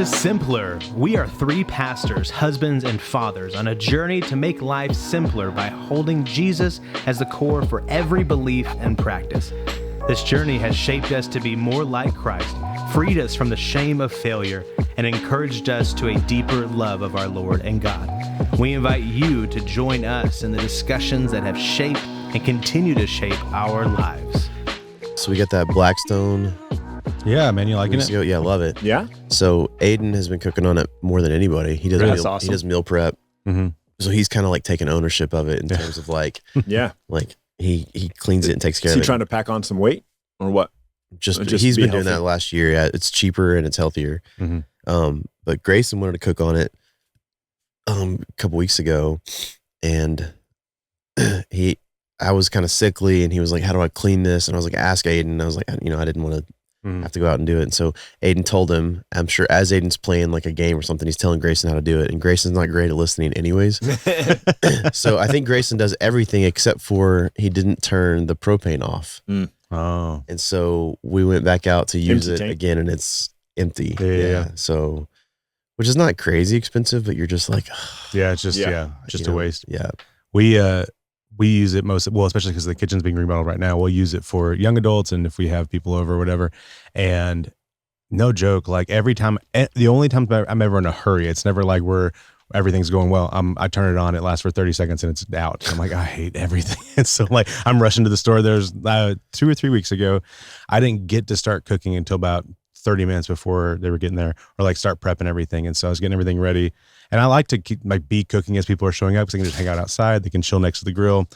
to Simpler. We are three pastors, husbands, and fathers on a journey to make life simpler by holding Jesus as the core for every belief and practice. This journey has shaped us to be more like Christ, freed us from the shame of failure, and encouraged us to a deeper love of our Lord and God. We invite you to join us in the discussions that have shaped and continue to shape our lives. So we got that Blackstone. Yeah, man, you liking it? Yeah, I love it. Yeah. So Aiden has been cooking on it more than anybody. He does That's meal, awesome. He does meal prep. Mm-hmm. So he's kind of like taking ownership of it in terms of like Yeah. he cleans it and takes care Is of he it. trying to pack on some weight or what? Just just he's be been doing healthy? that last year. Yeah, it's cheaper and it's healthier. Mm-hmm. But Grayson wanted to cook on it a couple weeks ago, and I was kind of sickly, and he was like, "How do I clean this?" And I was like, "Ask Aiden." And I was like, I didn't want to have to go out and do it. And so Aiden told him, I'm sure as Aiden's playing like a game or something, he's telling Grayson how to do it. And Grayson's not great at listening anyways. So I think Grayson does everything except for he didn't turn the propane off. Oh. And so we went back out to use Empty it tank? again, and it's empty. Yeah. So, which is not crazy expensive, but you're just like, Yeah, it's just Yeah. just you a know, waste. Yeah. We use it especially because the kitchen's being remodeled right now. We'll use it for young adults and if we have people over or whatever. And no joke, like every time, the only time I'm ever in a hurry, it's never like everything's going well. I turn it on, it lasts for 30 seconds and it's out. I'm like, I hate everything. And so like I'm rushing to the store. There's 2 or 3 weeks ago, I didn't get to start cooking until about 30 minutes before they were getting there, or like start prepping everything. And so I was getting everything ready. And I like to keep be cooking as people are showing up, because they can just hang out outside. They can chill next to the grill.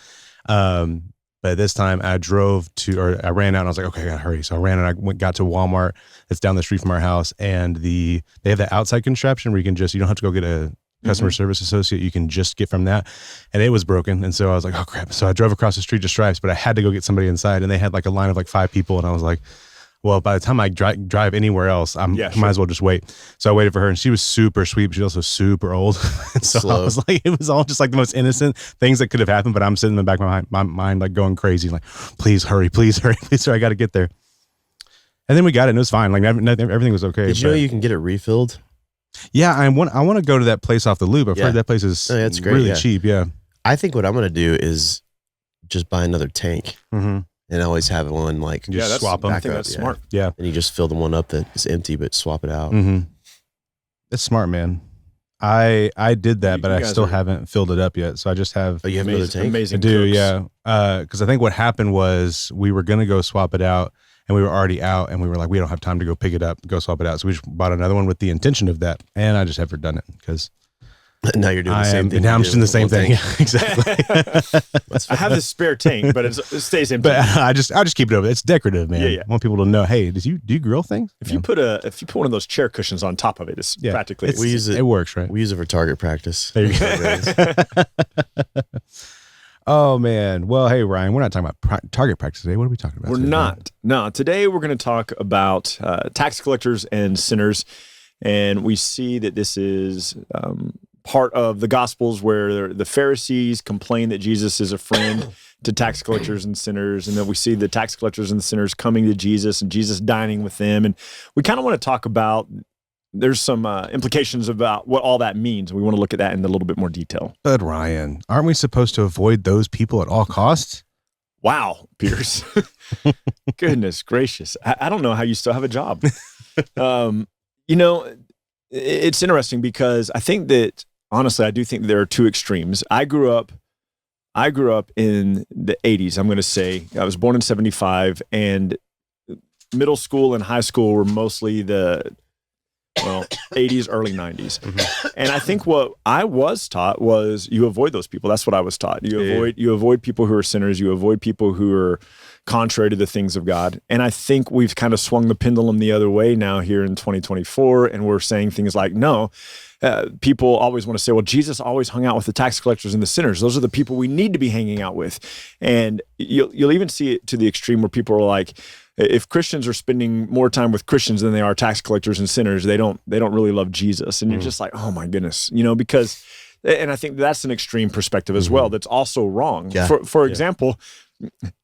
But this time I ran out and I was like, okay, I gotta hurry. So I ran and got to Walmart that's down the street from our house. And they have that outside contraption where you don't have to go get a customer service associate. You can just get from that. And it was broken. And so I was like, oh crap. So I drove across the street to Stripes, but I had to go get somebody inside, and they had like a line of like 5 people. And I was like, well, by the time I drive anywhere else, I might as well just wait. So I waited for her, and she was super sweet, but she's also super old. And so I was like, it was all just like the most innocent things that could have happened, but I'm sitting in the back of my mind like going crazy, like, please hurry, I got to get there. And then we got it, and it was fine. Like everything was okay. Did you know you can get it refilled? Yeah, I want to go to that place off the loop. I've heard that place is that's great, really cheap. Yeah. I think what I'm going to do is just buy another tank. Mm-hmm. And always have one like Just swap them. I think that's smart. Yeah. And you just fill the one up that is empty, but swap it out. Mm-hmm. It's smart, man. I did that, but I still haven't filled it up yet. So I just have. Oh, you have another tank? Amazing. I do, cooks. yeah. Because I think what happened was we were gonna go swap it out, and we were already out, and we were like, we don't have time to go pick it up, go swap it out. So we just bought another one with the intention of that, and I just haven't done it because. Now you're doing the same thing. Now I'm just doing the same thing. Yeah, exactly. I have this spare tank, but it stays empty. But I just keep it over. It's decorative, man. Yeah. I want people to know, hey, do you grill things? If you put one of those chair cushions on top of it, it's practically. We use it. It works, right? We use it for target practice. There you go. Oh man. Well, hey Ryan, we're not talking about target practice today. What are we talking about? We're today, not. No, today we're going to talk about tax collectors and sinners, and we see that this is part of the Gospels where the Pharisees complain that Jesus is a friend to tax collectors and sinners, and then we see the tax collectors and sinners coming to Jesus and Jesus dining with them, and we kind of want to talk about. There's some implications about what all that means. We want to look at that in a little bit more detail. But Ryan, aren't we supposed to avoid those people at all costs? Wow, Pierce. Goodness gracious. I don't know how you still have a job. It's interesting because I think that, honestly, I do think there are two extremes. I grew up in the 80s, I'm going to say. I was born in 75, and middle school and high school were mostly the 80s, early 90s. Mm-hmm. And I think what I was taught was you avoid those people. That's what I was taught. You avoid people who are sinners. You avoid people who are contrary to the things of God. And I think we've kind of swung the pendulum the other way now here in 2024. And we're saying things like, no, people always want to say, well, Jesus always hung out with the tax collectors and the sinners. Those are the people we need to be hanging out with. And you'll even see it to the extreme where people are like, if Christians are spending more time with Christians than they are tax collectors and sinners, they don't really love Jesus. And you're just like, oh my goodness, because, and I think that's an extreme perspective as well. That's also wrong. Yeah. For example,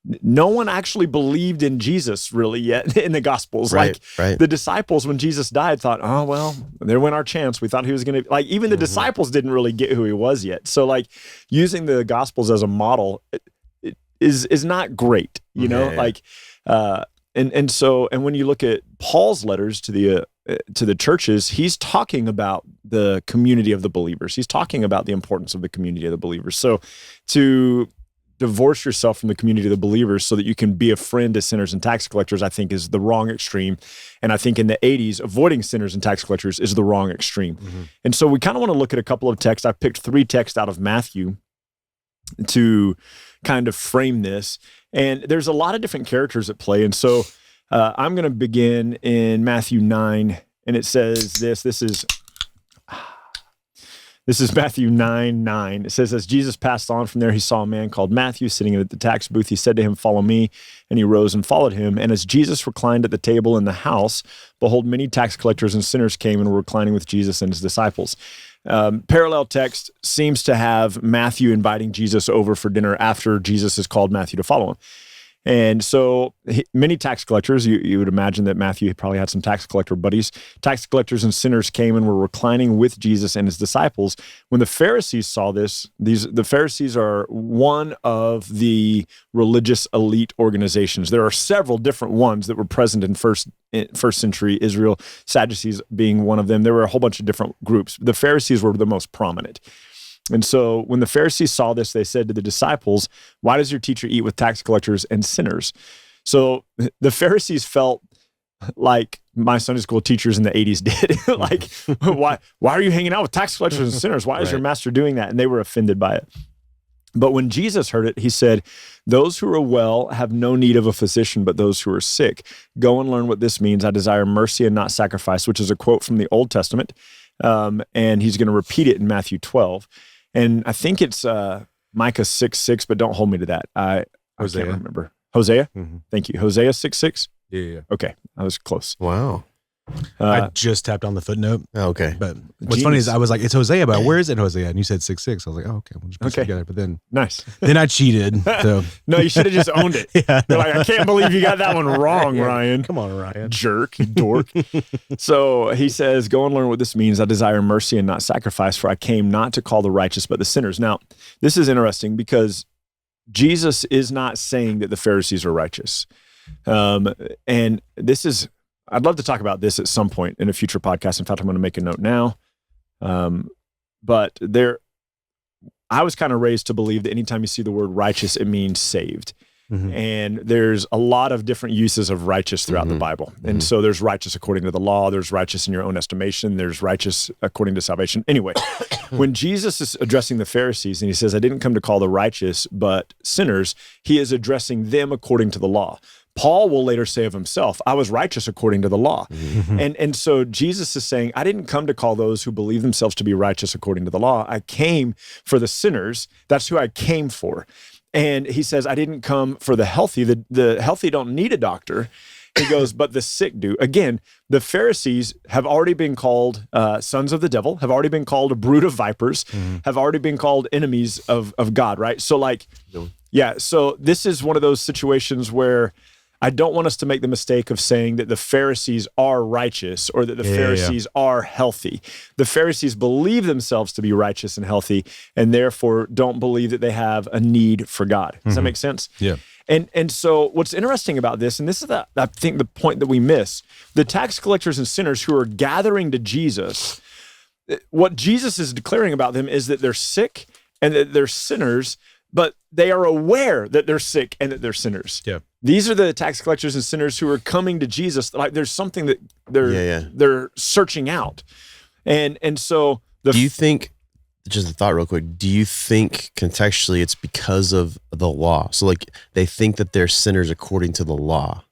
no one actually believed in Jesus really yet in the Gospels. Right, Like right. the disciples, when Jesus died, thought, oh, well, there went our chance. We thought he was going to, like, even the disciples didn't really get who he was yet. So like using the Gospels as a model is not great, you know, Yeah. like, and when you look at Paul's letters to the churches, he's talking about the community of the believers. He's talking about the importance of the community of the believers. So to divorce yourself from the community of the believers so that you can be a friend to sinners and tax collectors, I think is the wrong extreme. And I think in the 80s, avoiding sinners and tax collectors is the wrong extreme. And so we kind of want to look at a couple of texts. I picked 3 texts out of Matthew to kind of frame this. And there's a lot of different characters at play. And so I'm going to begin in Matthew 9, and it says this. This is Matthew 9:9. It says, as Jesus passed on from there, he saw a man called Matthew sitting at the tax booth. He said to him, follow me. And he rose and followed him. And as Jesus reclined at the table in the house, behold, many tax collectors and sinners came and were reclining with Jesus and his disciples. Parallel text seems to have Matthew inviting Jesus over for dinner after Jesus has called Matthew to follow him. And so many tax collectors, you would imagine that Matthew probably had some tax collector buddies. Tax collectors and sinners came and were reclining with Jesus and his disciples. When the Pharisees saw this, the Pharisees are one of the religious elite organizations. There are several different ones that were present in first century Israel, Sadducees being one of them. There were a whole bunch of different groups. The Pharisees were the most prominent. And so when the Pharisees saw this, they said to the disciples, why does your teacher eat with tax collectors and sinners? So the Pharisees felt like my Sunday school teachers in the 80s did. Like, why are you hanging out with tax collectors and sinners? Why is your master doing that? And they were offended by it. But when Jesus heard it, he said, those who are well have no need of a physician, but those who are sick. Go and learn what this means. I desire mercy and not sacrifice, which is a quote from the Old Testament. And he's going to repeat it in Matthew 12. And I think it's Micah 6:6, but don't hold me to that. I can't remember. Hosea? Mm-hmm. Thank you. Hosea 6:6? Yeah. Okay, I was close. Wow. I just tapped on the footnote. Okay. But what's funny is I was like, it's Hosea, but where is it Hosea? And you said 6:6. I was like, oh, okay, we'll just put it together. But then Nice. I cheated. So No, you should have just owned it. yeah, You're like, I can't believe you got that one wrong, Ryan. come on, Ryan. Jerk, you dork. So he says, go and learn what this means. I desire mercy and not sacrifice, for I came not to call the righteous, but the sinners. Now, this is interesting because Jesus is not saying that the Pharisees are righteous. And this is, I'd love to talk about this at some point in a future podcast. In fact, I'm going to make a note now. But I was kind of raised to believe that anytime you see the word righteous, it means saved. Mm-hmm. And there's a lot of different uses of righteous throughout the Bible. And so there's righteous according to the law, there's righteous in your own estimation, there's righteous according to salvation. Anyway, when Jesus is addressing the Pharisees and he says, I didn't come to call the righteous, but sinners, he is addressing them according to the law. Paul will later say of himself, I was righteous according to the law. And so Jesus is saying, I didn't come to call those who believe themselves to be righteous according to the law. I came for the sinners. That's who I came for. And he says, I didn't come for the healthy. The healthy don't need a doctor. He goes, but the sick do. Again, the Pharisees have already been called sons of the devil, have already been called a brood of vipers, have already been called enemies of God, right? So so this is one of those situations where I don't want us to make the mistake of saying that the Pharisees are righteous or that the Pharisees are healthy. The Pharisees believe themselves to be righteous and healthy and therefore don't believe that they have a need for God. Does that make sense? Yeah. And so what's interesting about this, and this is I think the point that we miss, the tax collectors and sinners who are gathering to Jesus, what Jesus is declaring about them is that they're sick and that they're sinners, but they are aware that they're sick and that they're sinners. Yeah. These are the tax collectors and sinners who are coming to Jesus. Like there's something that they're searching out. And so do you think, just a thought real quick, do you think contextually it's because of the law? So like they think that they're sinners according to the law.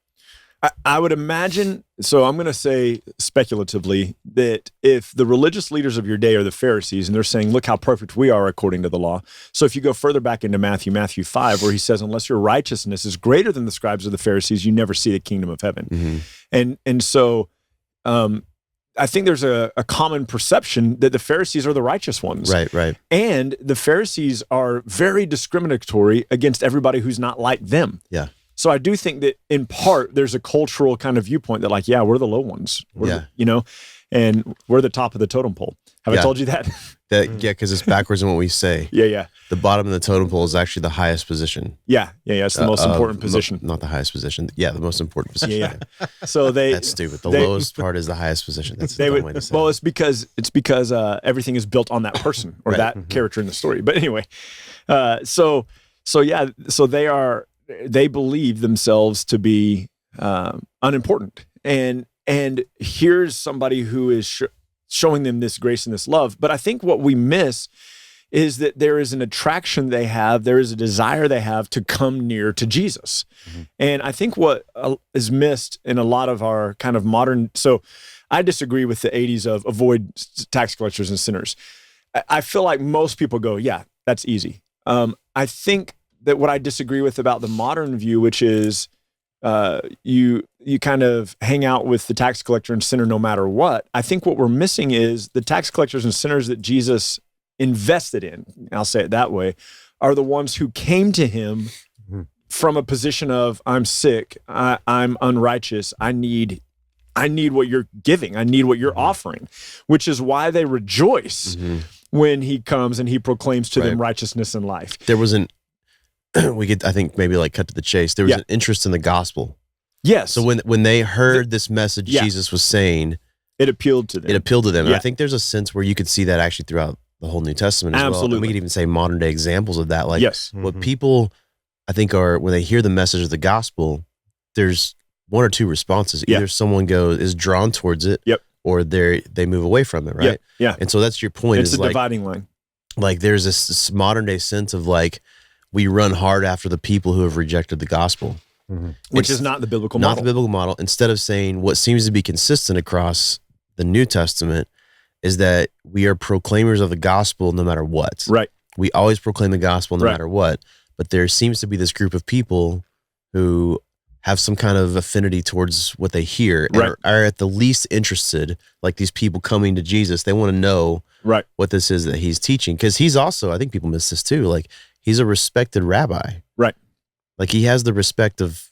I would imagine, so I'm going to say speculatively that if the religious leaders of your day are the Pharisees and they're saying, look how perfect we are according to the law. So if you go further back into Matthew 5, where he says, unless your righteousness is greater than the scribes of the Pharisees, you never see the kingdom of heaven. And so I think there's a common perception that the Pharisees are the righteous ones. Right. And the Pharisees are very discriminatory against everybody who's not like them. Yeah. So I do think that in part there's a cultural kind of viewpoint that like, yeah, we're the low ones. And we're the top of the totem pole. Have I told you that? Because it's backwards in what we say. Yeah. The bottom of the totem pole is actually the highest position. Yeah. It's the most important position. Not the highest position. Yeah, the most important position. Yeah. So that's stupid. The lowest part is the highest position. That's the dumb way to say well, it. it's because everything is built on that person or that character in the story. But anyway, so they believe themselves to be unimportant, and here's somebody who is showing them this grace and this love. But I think what we miss is that there is an attraction they have, there is a desire they have to come near to Jesus. Mm-hmm. And I think what is missed in a lot of our kind of modern, so I disagree with the 80s of avoid tax collectors and sinners. I feel like most people go, yeah, that's easy. I think that what I disagree with about the modern view, which is you kind of hang out with the tax collector and sinner no matter what. I think what we're missing is the tax collectors and sinners that Jesus invested in, I'll say it that way, are the ones who came to him from a position of, I'm sick, I'm unrighteous, I need what you're giving, I need what you're offering, which is why they rejoice when he comes and he proclaims to them righteousness and life. There was we could, I think, maybe like cut to the chase. There was an interest in the gospel. Yes. So when they heard this message Jesus was saying, it appealed to them. And I think there's a sense where you could see that actually throughout the whole New Testament as well. And we could even say modern day examples of that. Like what people, I think, are when they hear the message of the gospel, there's one or two responses. Either someone is drawn towards it, or they move away from it, right? Yeah. And so that's your point. It's a dividing line. Like there's this modern day sense of like, we run hard after the people who have rejected the gospel. Which is not the biblical model. Not the biblical model. Instead of saying what seems to be consistent across the New Testament is that we are proclaimers of the gospel no matter what. Right. We always proclaim the gospel no matter what. But there seems to be this group of people who have some kind of affinity towards what they hear and are at the least interested, like these people coming to Jesus. They want to know what this is that he's teaching. Because he's also, I think people miss this too, like he's a respected rabbi. Right. Like he has the respect of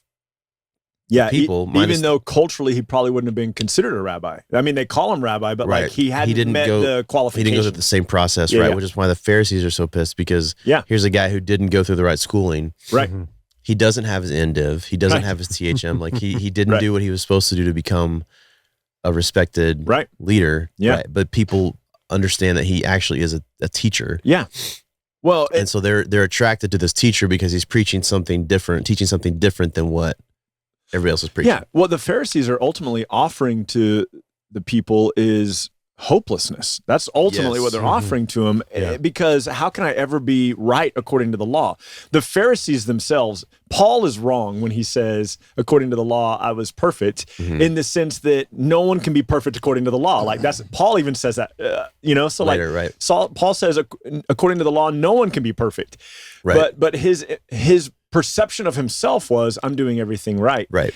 people. Even though culturally he probably wouldn't have been considered a rabbi. I mean, they call him rabbi, but like he didn't met the qualifications. He didn't go through the same process, right? Which is why the Pharisees are so pissed because here's a guy who didn't go through the right schooling. Right. He doesn't have his NDiv. He doesn't have his THM. Like he didn't do what he was supposed to do to become a respected leader. Yeah. Right? But people understand that he actually is a teacher. Yeah. Well, and so they're attracted to this teacher because he's preaching something different, teaching something different than what everybody else is preaching. Yeah. What the Pharisees are ultimately offering to the people is hopelessness. That's ultimately what they're offering to them, because how can I ever be right according to the law? The Pharisees themselves, Paul is wrong when he says, according to the law, I was perfect, in the sense that no one can be perfect according to the law. Like Paul even says that, so later, Paul says, according to the law, no one can be perfect. Right. But his perception of himself was, I'm doing everything right. Right.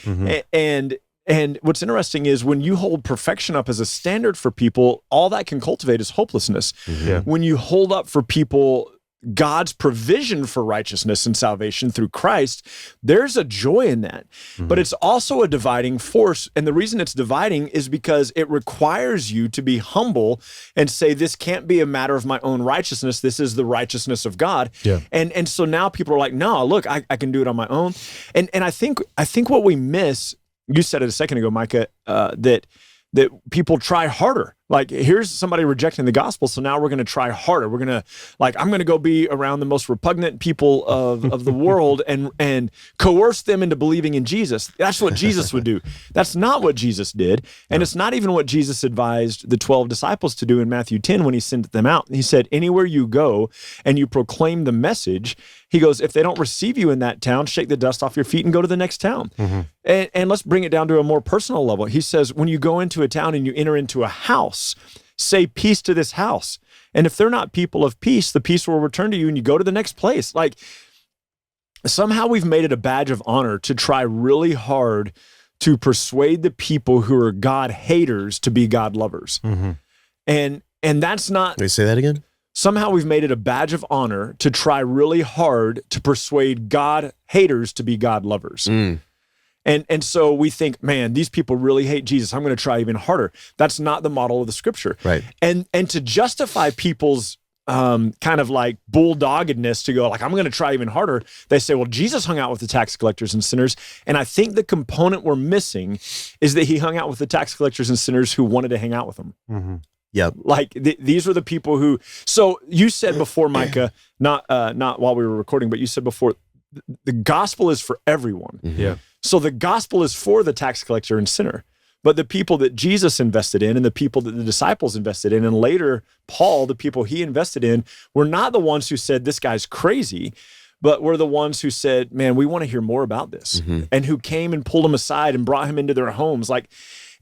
And what's interesting is when you hold perfection up as a standard for people, all that can cultivate is hopelessness. When you hold up for people God's provision for righteousness and salvation through Christ, there's a joy in that. But it's also a dividing force. And the reason it's dividing is because it requires you to be humble and say, this can't be a matter of my own righteousness. This is the righteousness of God. Yeah. And so now people are like, no, look, I can do it on my own. And I think what we miss, you said it a second ago, Micah, that people try harder. Like, here's somebody rejecting the gospel, so now we're going to try harder. We're going to, I'm going to go be around the most repugnant people of the world and coerce them into believing in Jesus. That's what Jesus would do. That's not what Jesus did. And it's not even what Jesus advised the 12 disciples to do in Matthew 10 when he sent them out. He said, anywhere you go and you proclaim the message, he goes, if they don't receive you in that town, shake the dust off your feet and go to the next town. And let's bring it down to a more personal level. He says, when you go into a town and you enter into a house, say peace to this house. And if they're not people of peace, the peace will return to you and you go to the next place. Like, somehow we've made it a badge of honor to try really hard to persuade the people who are God haters to be God lovers. Mhm. And that's not, Can you say that again? somehow we've made it a badge of honor to try really hard to persuade God haters to be God lovers. Mm. And so we think, man, these people really hate Jesus. I'm going to try even harder. That's not the model of the scripture. Right. And to justify people's kind of like bulldoggedness to go like, I'm going to try even harder. They say, well, Jesus hung out with the tax collectors and sinners. And I think the component we're missing is that he hung out with the tax collectors and sinners who wanted to hang out with him. Mhm. Yep. Like these were the people who, so you said before, Micah, not while we were recording, but you said before, the gospel is for everyone. Mhm. Yeah. So the gospel is for the tax collector and sinner, but the people that Jesus invested in and the people that the disciples invested in, and later Paul, the people he invested in, were not the ones who said, this guy's crazy, but were the ones who said, man, we want to hear more about this, Mhm. and who came and pulled him aside and brought him into their homes. Like,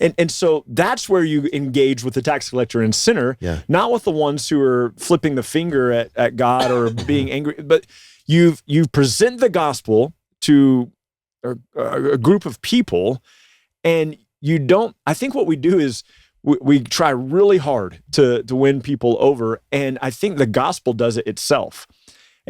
and so that's where you engage with the tax collector and sinner, Yeah. not with the ones who are flipping the finger at God or being angry, but you present the gospel to a group of people, and you don't, I think what we do is we try really hard to win people over, and I think the gospel does it itself.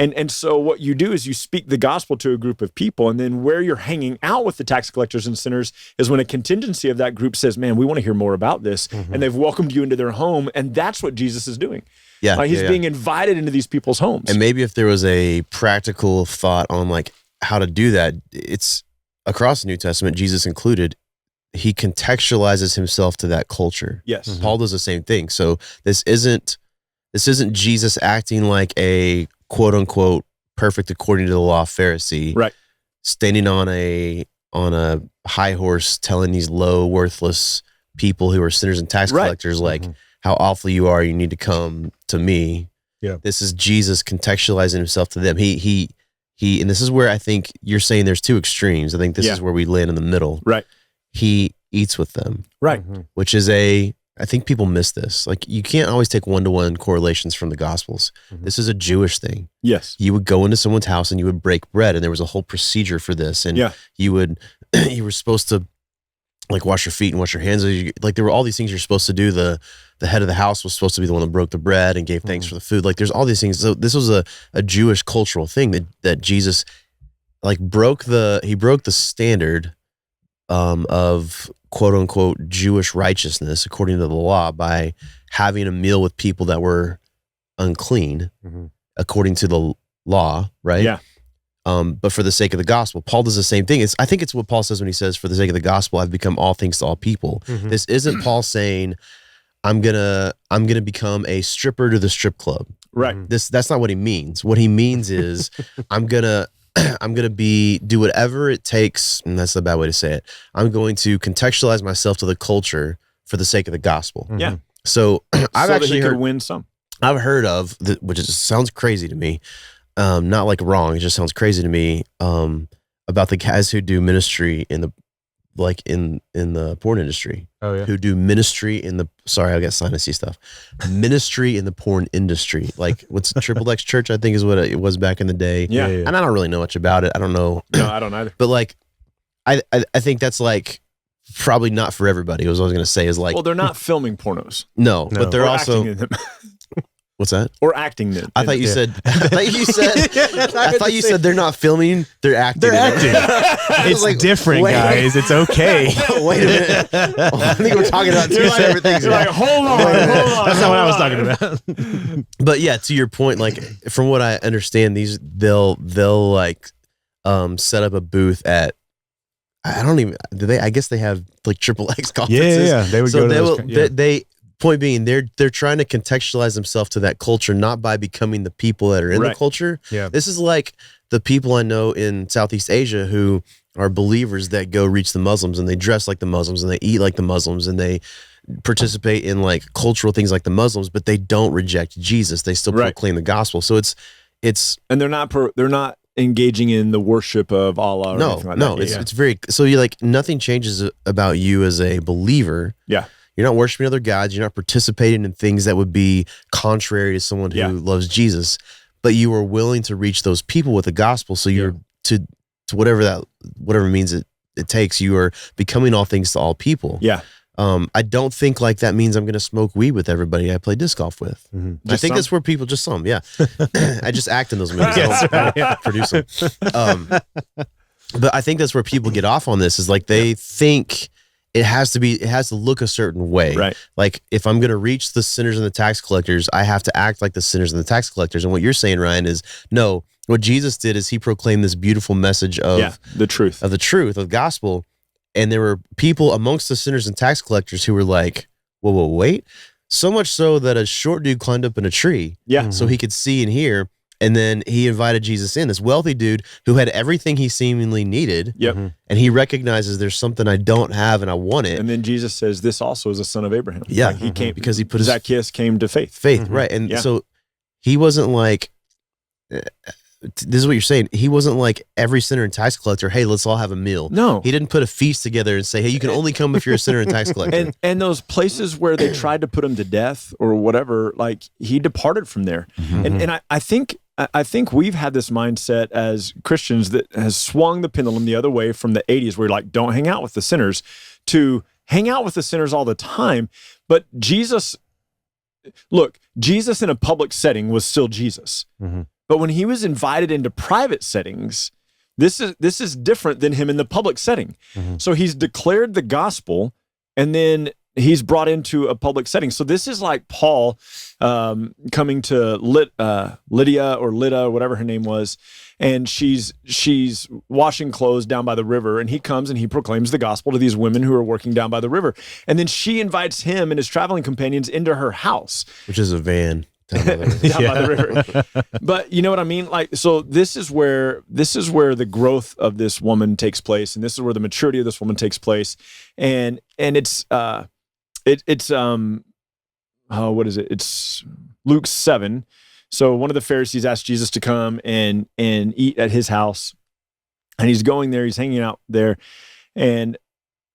And so what you do is you speak the gospel to a group of people, and then where you're hanging out with the tax collectors and sinners is when a contingency of that group says, man, we want to hear more about this, and they've welcomed you into their home, and that's what Jesus is doing. Yeah. Like he's yeah, yeah. being invited into these people's homes. And maybe if there was a practical thought on like how to do that, it's across the New Testament, Jesus included, he contextualizes himself to that culture. Yes. Paul does the same thing. So this isn't Jesus acting like a quote unquote perfect according to the law Pharisee, Right. standing on a high horse telling these low worthless people who are sinners and tax Right. collectors like how awful you are, you need to come to me. Yeah. This is Jesus contextualizing himself to them. He and this is where I think you're saying there's two extremes. I think this Yeah. is where we land in the middle. Right. He eats with them, Right. which is I think people miss this. Like you can't always take one-to-one correlations from the Gospels. Mhm. This is a Jewish thing. Yes. You would go into someone's house and you would break bread, and there was a whole procedure for this. And Yeah. you were supposed to like wash your feet and wash your hands. Like there were all these things you're supposed to do. The head of the house was supposed to be the one that broke the bread and gave thanks for the food. Like there's all these things. So this was a Jewish cultural thing that Jesus like broke the standard of quote unquote Jewish righteousness according to the law by having a meal with people that were unclean Mhm. according to the law, right? Yeah. But for the sake of the gospel, Paul does the same thing. I think it's what Paul says when he says, for the sake of the gospel, I've become all things to all people. Mhm. This isn't Paul saying, I'm gonna become a stripper to the strip club. Right. That's not what he means. What he means is I'm gonna do whatever it takes, and that's a bad way to say it. I'm going to contextualize myself to the culture for the sake of the gospel. Yeah. So I've So that actually he could heard win some. I've heard of which sounds crazy to me. Not like wrong, it just sounds crazy to me. About the guys who do ministry in the porn industry, Oh yeah. who do ministry in the I got sinusy stuff. Ministry in the porn industry, like what's Triple X Church, I think is what it was back in the day. Yeah. And I don't really know much about it. I don't know, No, I don't either. but like, I think that's like probably not for everybody. What I was going to say is like, Well, they're not filming pornos. no, No. but they're or also acting in them. what's that? Or acting them. I thought you Yeah. said. I thought you said they're not filming. They're acting. They're in it. acting. I was It's like, different, wait. guys. It's okay. Wait a minute. I think we're talking about two separate things. You're like, hold on, hold on. That's not what I was hold talking on. about. But yeah, to your point, like from what I understand, they'll like set up a booth at. I don't even. Do they? I guess they have like Triple X conferences. Yeah. They would So go to they those. will. They point being, they're trying to contextualize themselves to that culture, not by becoming the people that are in the Right. culture. Yeah. This is like the people I know in Southeast Asia who are believers that go reach the Muslims, and they dress like the Muslims, and they eat like the Muslims, and they participate in like cultural things like the Muslims, but they don't reject Jesus. They still Right. proclaim the gospel. So it's And they're not engaging in the worship of Allah or no, anything like no, that. it's very, so you like nothing changes about you as a believer. Yeah. You're not worshiping other gods. You're not participating in things that would be contrary to someone who Yeah. loves Jesus, but you are willing to reach those people with the gospel. So you're to whatever means it it takes. You are becoming all things to all people. Yeah. I don't think like that means I'm going to smoke weed with everybody I play disc golf with. I think that's where people just some, yeah. I just act in those movies. I don't produce them. But I think that's where people get off on this is like they think it has to look a certain way. Right. Like if I'm going to reach the sinners and the tax collectors, I have to act like the sinners and the tax collectors. And what you're saying, Ryan, is no, what Jesus did is he proclaimed this beautiful message of the truth of the gospel. And there were people amongst the sinners and tax collectors who were like, whoa, wait. So much so that a short dude climbed up in a tree so he could see and hear. And then he invited Jesus in, this wealthy dude who had everything he seemingly needed. Yep. And he recognizes there's something I don't have and I want it. And then Jesus says, this also is a son of Abraham. Yeah. Like he came because he put Zacchaeus came to faith. Right. And so he wasn't like, this is what you're saying. He wasn't like every sinner and tax collector, hey, let's all have a meal. No. He didn't put a feast together and say, hey, you can only come if you're a sinner and tax collector. And those places where they tried to put him to death or whatever, like he departed from there. And I think we've had this mindset as Christians that has swung the pendulum the other way from the 80s where you're like, don't hang out with the sinners, to hang out with the sinners all the time. But Jesus in a public setting was still Jesus. But when he was invited into private settings, this is different than him in the public setting. So he's declared the gospel and then he's brought into a public setting. So this is like Paul coming to Lydia or Lydda, whatever her name was, and she's washing clothes down by the river, and he comes and he proclaims the gospel to these women who are working down by the river. And then she invites him and his traveling companions into her house. Which is a van. Down by the river. But you know what I mean? Like, so this is where the growth of this woman takes place, and this is where the maturity of this woman takes place. And it's what is it? It's Luke 7. So one of the Pharisees asked Jesus to come and eat at his house, and he's going there, he's hanging out there, and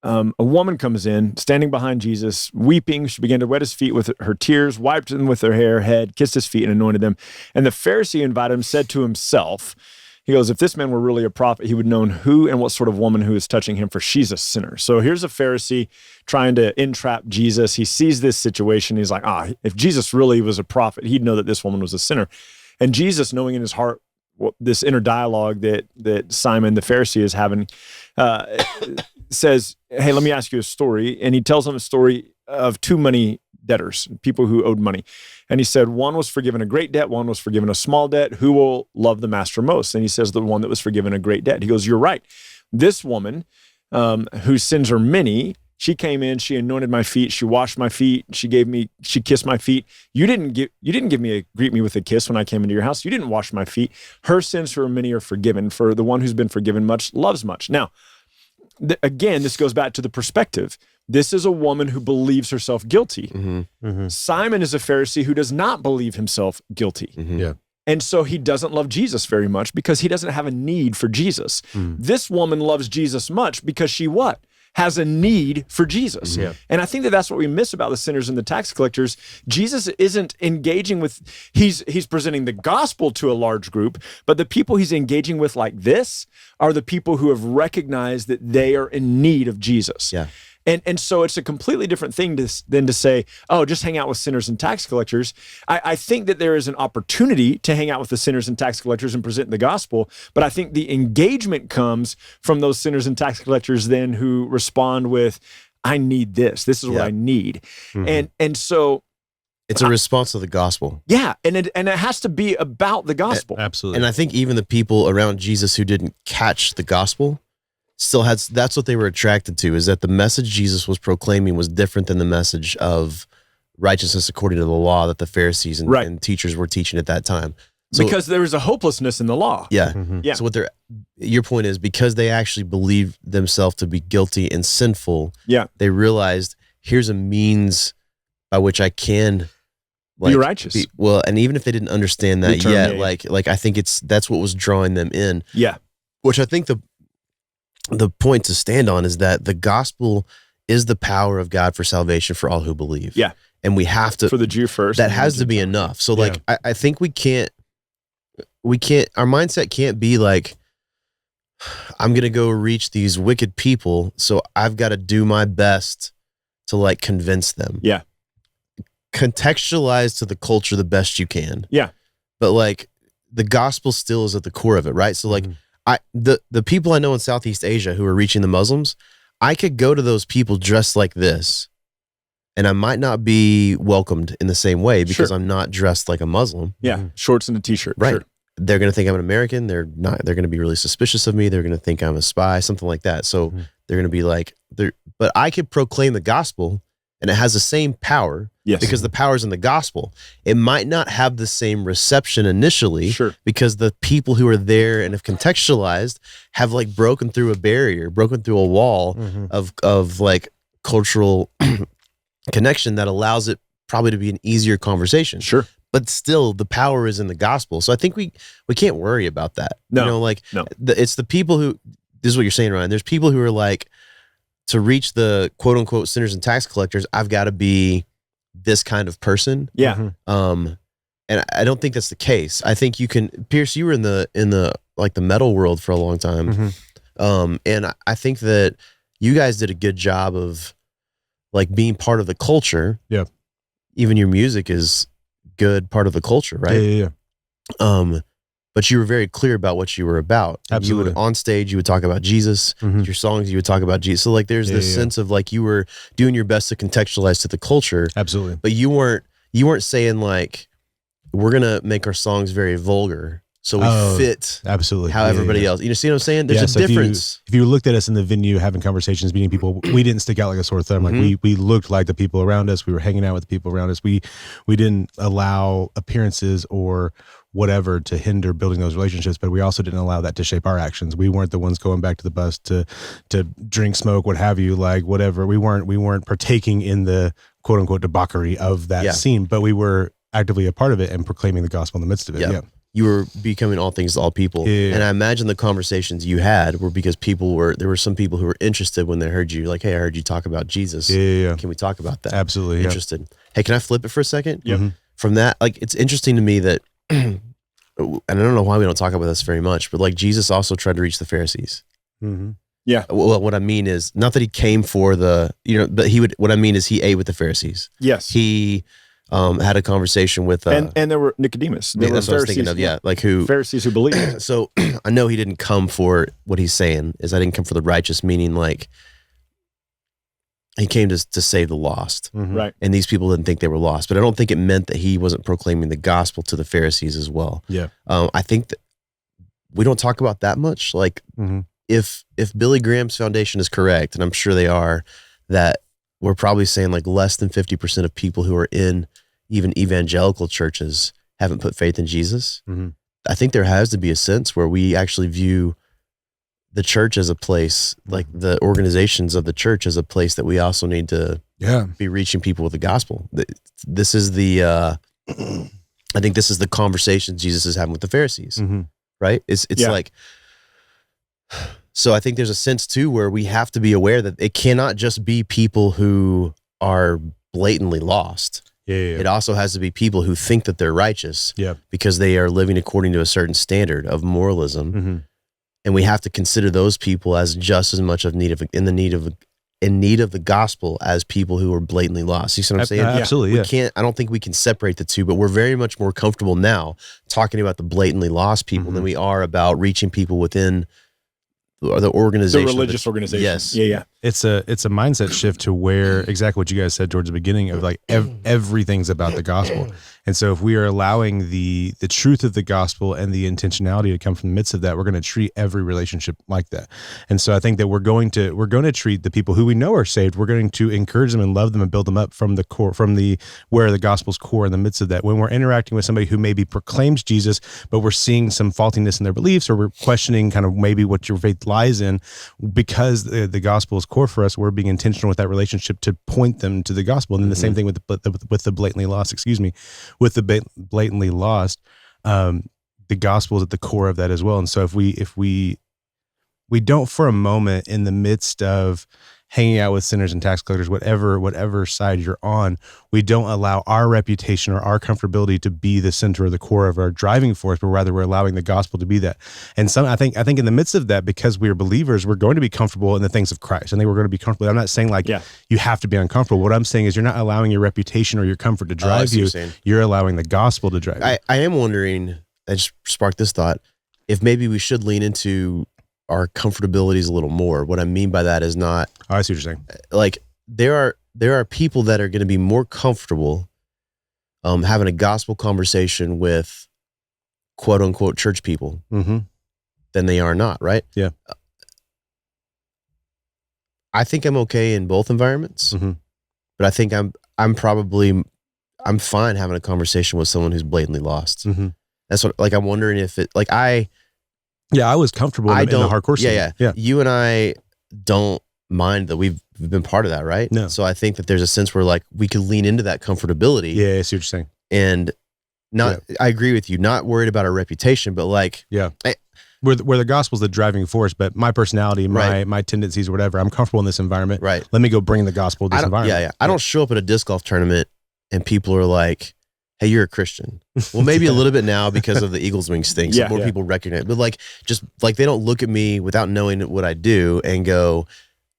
a woman comes in, standing behind Jesus, weeping. She began to wet his feet with her tears, wiped them with her head, kissed his feet, and anointed them. And the Pharisee invited him, said to himself, he goes, if this man were really a prophet, he would know who and what sort of woman who is touching him, for she's a sinner. So here's a Pharisee trying to entrap Jesus. He sees this situation. He's like, if Jesus really was a prophet, he'd know that this woman was a sinner. And Jesus, knowing in his heart this inner dialogue that Simon the Pharisee is having, says, hey, let me ask you a story. And he tells him a story of two money debtors, people who owed money. And he said, one was forgiven a great debt, one was forgiven a small debt. Who will love the master most? And he says, the one that was forgiven a great debt. He goes, you're right. This woman, whose sins are many, she came in, she anointed my feet, she washed my feet, she kissed my feet. You didn't greet me with a kiss when I came into your house. You didn't wash my feet. Her sins for many are forgiven. For the one who's been forgiven much loves much. Now, again, this goes back to the perspective. This is a woman who believes herself guilty. Simon is a Pharisee who does not believe himself guilty. Yeah. And so he doesn't love Jesus very much because he doesn't have a need for Jesus. This woman loves Jesus much because she what? Has a need for Jesus. And I think that that's what we miss about the sinners and the tax collectors. Jesus isn't engaging with, he's presenting the gospel to a large group, but the people he's engaging with like this are the people who have recognized that they are in need of Jesus. Yeah. And so it's a completely different thing than to say, oh, just hang out with sinners and tax collectors. I think that there is an opportunity to hang out with the sinners and tax collectors and present the gospel, but I think the engagement comes from those sinners and tax collectors then who respond with, I need this. This is what I need. And so it's a response to the gospel. Yeah, and it has to be about the gospel. Absolutely. And I think even the people around Jesus who didn't catch the gospel still had, that's what they were attracted to, is that the message Jesus was proclaiming was different than the message of righteousness according to the law that the Pharisees and teachers were teaching at that time. So, because there was a hopelessness in the law. Yeah. Yeah. So your point is, because they actually believed themselves to be guilty and sinful, they realized here's a means by which I can be righteous. And even if they didn't understand that yet, like I think that's what was drawing them in. Yeah. Which I think the point to stand on is that the gospel is the power of God for salvation for all who believe. Yeah. And we have to, for the Jew first. That has to be enough. So I think we can't, our mindset can't be like, I'm going to go reach these wicked people. So I've got to do my best to like convince them. Yeah. Contextualize to the culture the best you can. Yeah. But like the gospel still is at the core of it, right? So like the people I know in Southeast Asia who are reaching the Muslims, I could go to those people dressed like this and I might not be welcomed in the same way because I'm not dressed like a Muslim. Yeah. Shorts and a t-shirt. Right. Sure. They're going to think I'm an American. They're going to be really suspicious of me. They're going to think I'm a spy, something like that. So they're going to be like, but I could proclaim the gospel and it has the same power because the power's in the gospel. It might not have the same reception initially because the people who are there and have contextualized have like broken through a barrier, broken through a wall of like cultural connection that allows it probably to be an easier conversation. Sure. But still, the power is in the gospel. So I think we can't worry about that. No, you know, like no. It's the people who, this is what you're saying, Ryan. There's people who are like, to reach the quote unquote sinners and tax collectors, I've got to be this kind of person. Yeah. And I don't think that's the case. I think you can, Pierce, you were in the like the metal world for a long time. And I think that you guys did a good job of like being part of the culture. Yeah. Even your music is good part of the culture, right? Yeah. But you were very clear about what you were about. Absolutely. You would, on stage, you would talk about Jesus. Your songs, you would talk about Jesus. So like there's this sense of like you were doing your best to contextualize to the culture. Absolutely. But you weren't saying like, we're going to make our songs very vulgar so we fit absolutely how everybody else. You see what I'm saying? There's a difference. If you looked at us in the venue, having conversations, meeting people, we didn't stick out like a sore thumb. Like we looked like the people around us. We were hanging out with the people around us. We didn't allow appearances or whatever to hinder building those relationships, but we also didn't allow that to shape our actions. We weren't the ones going back to the bus to drink, smoke, what have you, like whatever. We weren't partaking in the quote unquote debauchery of that scene, but we were actively a part of it and proclaiming the gospel in the midst of it. Yeah. You were becoming all things to all people. And I imagine the conversations you had were because there were some people who were interested when they heard you, like, hey, I heard you talk about Jesus. Can we talk about that? Absolutely. Interested. Hey, can I flip it for a second? Yeah. From that, like, it's interesting to me that, and I don't know why we don't talk about this very much, but like Jesus also tried to reach the Pharisees. Yeah. Well, what I mean is not that he came for but what I mean is he ate with the Pharisees. Yes. He had a conversation with and there were Nicodemus. There were that's what I was thinking of. Yeah, like Pharisees who believed. So I know he didn't come for what he's saying is I didn't come for the righteous, meaning like he came to save the lost, right? And these people didn't think they were lost, but I don't think it meant that he wasn't proclaiming the gospel to the Pharisees as well. Yeah, I think that we don't talk about that much. Like if Billy Graham's foundation is correct, and I'm sure they are, that we're probably saying like less than 50% of people who are in even evangelical churches haven't put faith in Jesus. I think there has to be a sense where we actually view the church as a place, like the organizations of the church as a place that we also need to be reaching people with the gospel. This is I think this is the conversation Jesus is having with the Pharisees, right? It's like, so I think there's a sense too where we have to be aware that it cannot just be people who are blatantly lost. It also has to be people who think that they're righteous because they are living according to a certain standard of moralism. And we have to consider those people as just as much in need of the gospel as people who are blatantly lost. You see what I'm saying? Absolutely. I don't think we can separate the two, but we're very much more comfortable now talking about the blatantly lost people than we are about reaching people within the organization. The religious organization. Yes. Yeah. It's a mindset shift to where exactly what you guys said towards the beginning of like everything's about the gospel. And so if we are allowing the truth of the gospel and the intentionality to come from the midst of that, we're going to treat every relationship like that. And so I think that we're going to treat the people who we know are saved, we're going to encourage them and love them and build them up from the core, where the gospel's core in the midst of that. When we're interacting with somebody who maybe proclaims Jesus, but we're seeing some faultiness in their beliefs, or we're questioning kind of maybe what your faith lies in, because the gospel is core for us, we're being intentional with that relationship to point them to the gospel. And then the same thing with the blatantly lost, with the blatantly lost, the gospel is at the core of that as well. And so if we don't for a moment in the midst of hanging out with sinners and tax collectors, whatever side you're on, we don't allow our reputation or our comfortability to be the center or the core of our driving force, but rather we're allowing the gospel to be that. And I think in the midst of that, because we are believers, we're going to be comfortable in the things of Christ. I think we're going to be comfortable. I'm not saying you have to be uncomfortable. What I'm saying is you're not allowing your reputation or your comfort to drive you. You're allowing the gospel to drive you. I am wondering, I just sparked this thought, if maybe we should lean into our comfortabilities a little more. What I mean by that is not, I see what you're saying. Like there are people that are going to be more comfortable having a gospel conversation with quote unquote church people than they are not, right? Yeah. I think I'm okay in both environments, but I think I'm fine having a conversation with someone who's blatantly lost. That's what, like, I'm wondering if it, like, I was comfortable in the hardcore scene. Yeah. You and I don't mind that we've been part of that, right? No. So I think that there's a sense where, like, we could lean into that comfortability. Yeah, I see what you're saying. And I agree with you, not worried about our reputation, but like, where the gospel's the driving force, but my personality, my tendencies or whatever, I'm comfortable in this environment. Right. Let me go bring the gospel to this environment. Yeah. I don't show up at a disc golf tournament and people are like, hey, you're a Christian. Well, maybe a little bit now because of the Eagles Wings thing. So more people recognize it. But like, just like, they don't look at me without knowing what I do and go,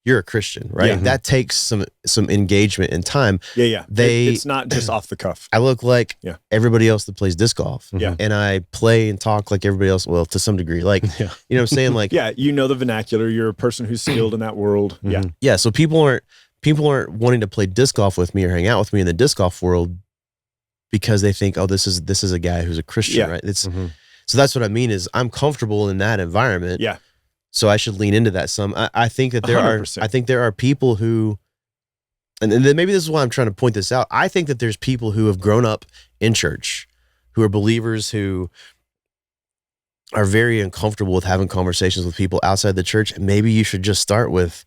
you're a Christian, right? Yeah. That takes some engagement and time. Yeah. It's not just off the cuff. I look like everybody else that plays disc golf. Yeah. And I play and talk like everybody else. Well, to some degree, like, you know what I'm saying? Like, you know the vernacular. You're a person who's skilled in that world. Yeah. So people aren't wanting to play disc golf with me or hang out with me in the disc golf world because they think, oh, this is a guy who's a Christian, right? It's so that's what I mean is I'm comfortable in that environment. Yeah. So I should lean into that some. I think that there 100%. I think there are people who, and then maybe this is why I'm trying to point this out. I think that there's people who have grown up in church, who are believers, who are very uncomfortable with having conversations with people outside the church. And maybe you should just start with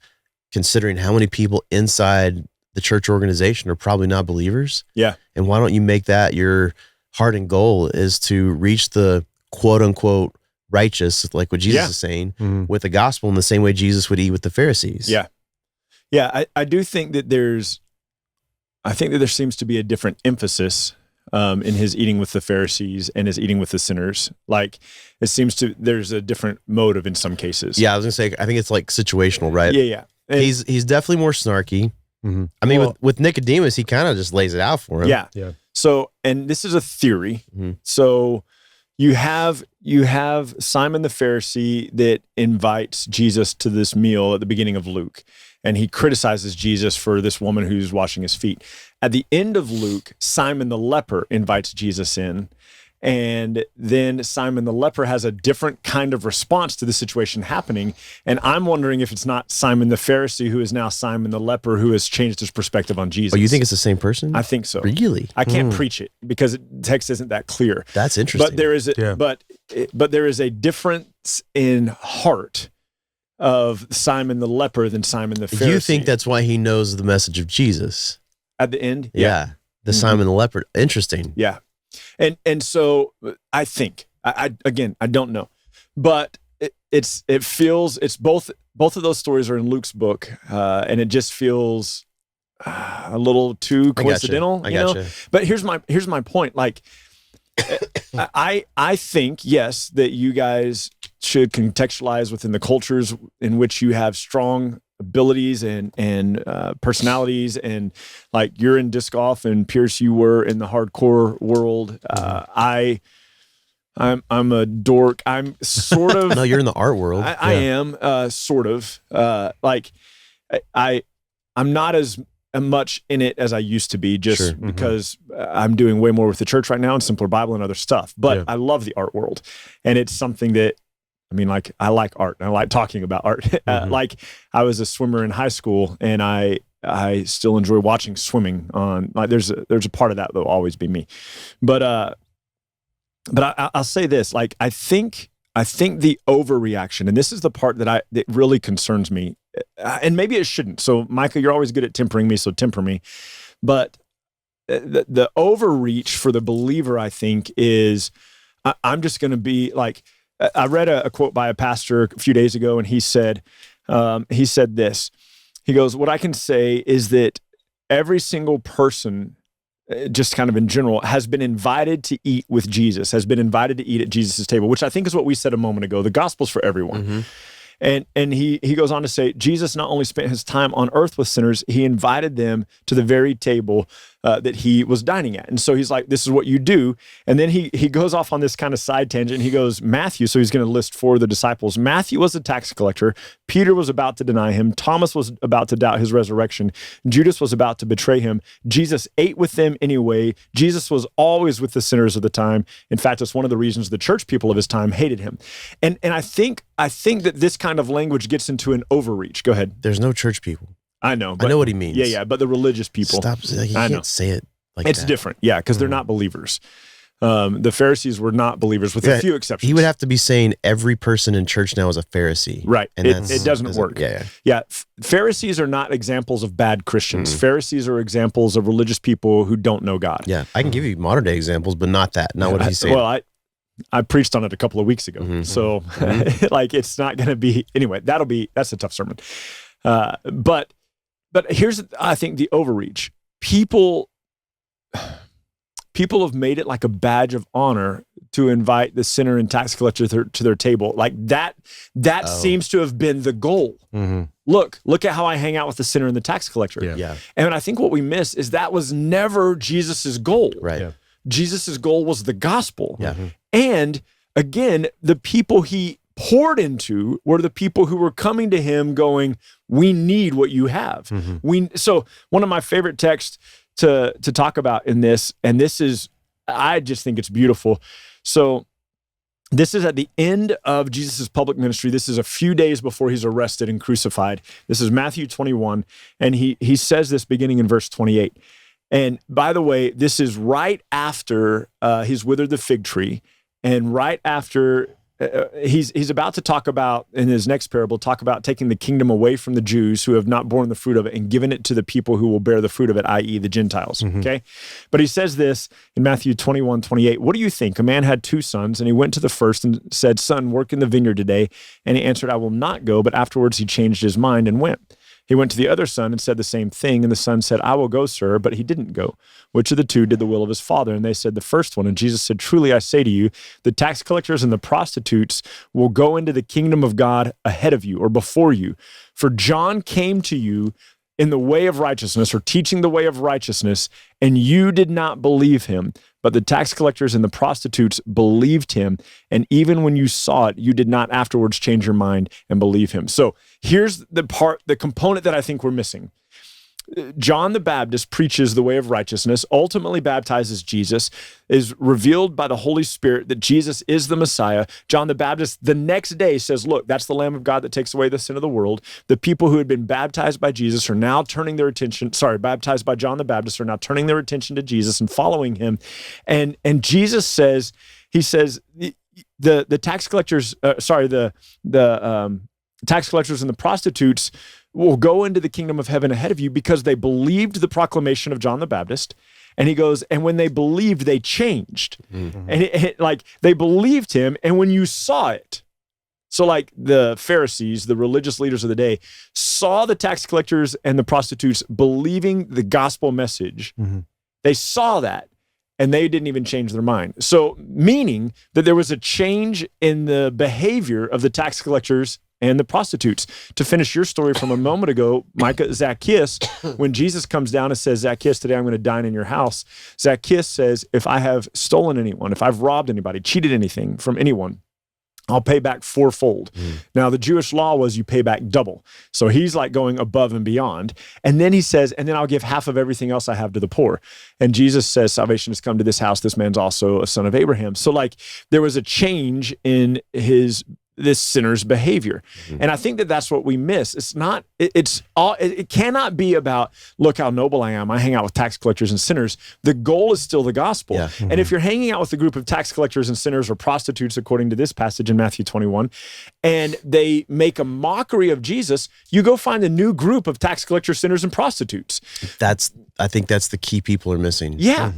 considering how many people inside the church organization are probably not believers. Yeah. And why don't you make that your heart and goal is to reach the quote unquote righteous, like what Jesus is saying, with the gospel in the same way Jesus would eat with the Pharisees. Yeah. I do think that there seems to be a different emphasis in his eating with the Pharisees and his eating with the sinners. Like, it seems there's a different motive in some cases. Yeah, I was gonna say, I think it's like situational, right? Yeah. And he's definitely more snarky. I mean, with Nicodemus, he kind of just lays it out for him. Yeah. So, and this is a theory. So you have Simon the Pharisee that invites Jesus to this meal at the beginning of Luke, and he criticizes Jesus for this woman who's washing his feet. At the end of Luke, Simon the leper invites Jesus in, and then Simon the leper has a different kind of response to the situation happening. And I'm wondering if it's not Simon the Pharisee who is now Simon the leper who has changed his perspective on Jesus. Oh, you think it's the same person? I think so. Really? I can't preach it because the text isn't that clear. That's interesting. But there is but there is a difference in heart of Simon the leper than Simon the Pharisee. You think that's why he knows the message of Jesus? At the end? Yeah. The Simon the leper. Interesting. Yeah. And so I think, I don't know, but it feels, it's both of those stories are in Luke's book, and it just feels a little too coincidental. I gotcha. But here's my point. Like, I think, yes, that you guys should contextualize within the cultures in which you have strong abilities and personalities, and like you're in disc golf and Pierce, you were in the hardcore world. I'm a dork. I'm sort of. No, you're in the art world. I am sort of like I'm not as much in it as I used to be, just because I'm doing way more with the church right now and Simpler Bible and other stuff. But I love the art world, and it's something that, I mean, like, I like art and I like talking about art. Like, I was a swimmer in high school, and I still enjoy watching swimming on, like, there's a part of that that will always be me. But I'll say this, like, I think the overreaction, and this is the part that really concerns me, and maybe it shouldn't. So Micah, you're always good at tempering me, so temper me. But the overreach for the believer, I think, is I'm just going to be like, I read a quote by a pastor a few days ago, and he said this. He goes, what I can say is that every single person, just kind of in general, has been invited to eat with Jesus, has been invited to eat at Jesus' table, which I think is what we said a moment ago. The gospel's for everyone. Mm-hmm. And he goes on to say, Jesus not only spent his time on earth with sinners, he invited them to the very table that he was dining at. And so he's like, this is what you do. And then he goes off on this kind of side tangent. He goes, Matthew, so he's going to list 4 of the disciples. Matthew was a tax collector. Peter was about to deny him. Thomas was about to doubt his resurrection. Judas was about to betray him. Jesus ate with them anyway. Jesus was always with the sinners of the time. In fact, it's one of the reasons the church people of his time hated him. And I think that this kind of language gets into an overreach. Go ahead. There's no church people. I know. I know what he means. Yeah, but the religious people. Stop. Like, you I know. can't say it like It's that. different. Yeah, because they're not believers. The Pharisees were not believers with a few exceptions. He would have to be saying every person in church now is a Pharisee. Right. And It doesn't work. Yeah. Pharisees are not examples of bad Christians. Pharisees are examples of religious people who don't know God. Yeah. I can give you modern day examples, but not that. Not what he's saying. Well, I preached on it a couple of weeks ago. Mhm. So like, it's not going to be, anyway, that's a tough sermon. But here's, I think, the overreach. People have made it like a badge of honor to invite the sinner and tax collector to their table. Like that seems to have been the goal. Mm-hmm. Look at how I hang out with the sinner and the tax collector. Yeah. And I think what we miss is that was never Jesus's goal. Right. Yeah. Jesus's goal was the gospel. Yeah. And again, the people he poured into were the people who were coming to him going, we need what you have. So one of my favorite texts to talk about in this, and this is, I just think it's beautiful. So this is at the end of Jesus's public ministry. This is a few days before he's arrested and crucified. This is Matthew 21. And he says this beginning in verse 28. And by the way, this is right after he's withered the fig tree, and right after he's about to talk about, in his next parable, talk about taking the kingdom away from the Jews who have not borne the fruit of it and giving it to the people who will bear the fruit of it, i.e. the Gentiles, okay? But he says this in Matthew 21:28, what do you think? A man had 2 sons, and he went to the first and said, son, work in the vineyard today. And he answered, I will not go. But afterwards he changed his mind and went. He went to the other son and said the same thing. And the son said, I will go, sir. But he didn't go. Which of the 2 did the will of his father? And they said, the first one. And Jesus said, truly, I say to you, the tax collectors and the prostitutes will go into the kingdom of God ahead of you or before you. For John came to you in the way of righteousness, or teaching the way of righteousness, and you did not believe him. But the tax collectors and the prostitutes believed him. And even when you saw it, you did not afterwards change your mind and believe him. So here's the component that I think we're missing. John the Baptist preaches the way of righteousness, ultimately baptizes Jesus, is revealed by the Holy Spirit that Jesus is the Messiah. John the Baptist the next day says, look, that's the Lamb of God that takes away the sin of the world. The people who had been baptized by Jesus are now turning their attention, baptized by John the Baptist are now turning their attention to Jesus and following him. And Jesus says, the tax collectors, the tax collectors and the prostitutes will go into the kingdom of heaven ahead of you because they believed the proclamation of John the Baptist. And he goes, and when they believed, they changed. And like they believed him. And when you saw it, so like the Pharisees, the religious leaders of the day, saw the tax collectors and the prostitutes believing the gospel message. They saw that. And they didn't even change their mind. So meaning that there was a change in the behavior of the tax collectors and the prostitutes. To finish your story from a moment ago, Micah, Zacchaeus, when Jesus comes down and says, Zacchaeus, today I'm going to dine in your house. Zacchaeus says, if I have stolen anyone, if I've robbed anybody, cheated anything from anyone, I'll pay back 4-fold. Now, the Jewish law was you pay back double. So he's like going above and beyond. And then he says, and then I'll give half of everything else I have to the poor. And Jesus says, salvation has come to this house. This man's also a son of Abraham. So like there was a change in this sinner's behavior. And I think that that's what we miss. It's not, it cannot be about, look how noble I am. I hang out with tax collectors and sinners. The goal is still the gospel. Yeah. And if you're hanging out with a group of tax collectors and sinners or prostitutes, according to this passage in Matthew 21, and they make a mockery of Jesus, you go find a new group of tax collectors, sinners, and prostitutes. I think that's the key people are missing. Yeah.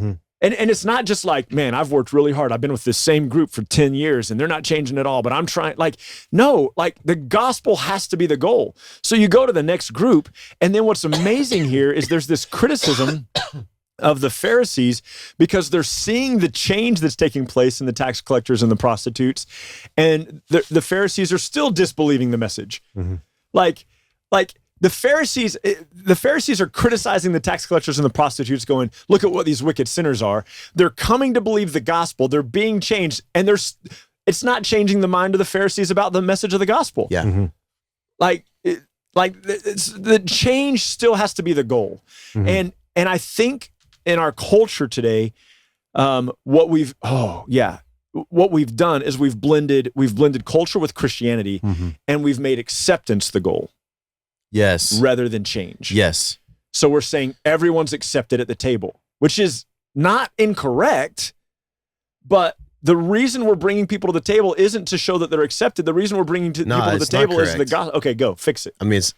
And it's not just like, man, I've worked really hard. I've been with this same group for 10 years and they're not changing at all, but I'm trying. Like, no, like the gospel has to be the goal. So you go to the next group. And then what's amazing here is there's this criticism of the Pharisees because they're seeing the change that's taking place in the tax collectors and the prostitutes. And the Pharisees are still disbelieving the message. Like the Pharisees are criticizing the tax collectors and the prostitutes going, look at what these wicked sinners are. They're coming to believe the gospel. They're being changed. And it's not changing the mind of the Pharisees about the message of the gospel. Yeah. The change still has to be the goal. And I think in our culture today, what we've done is we've blended culture with Christianity, and we've made acceptance the goal. Yes. Rather than change. Yes. So we're saying everyone's accepted at the table, which is not incorrect, but the reason we're bringing people to the table isn't to show that they're accepted. The reason we're bringing people to the table is the gospel. Okay, go fix it. I mean, it's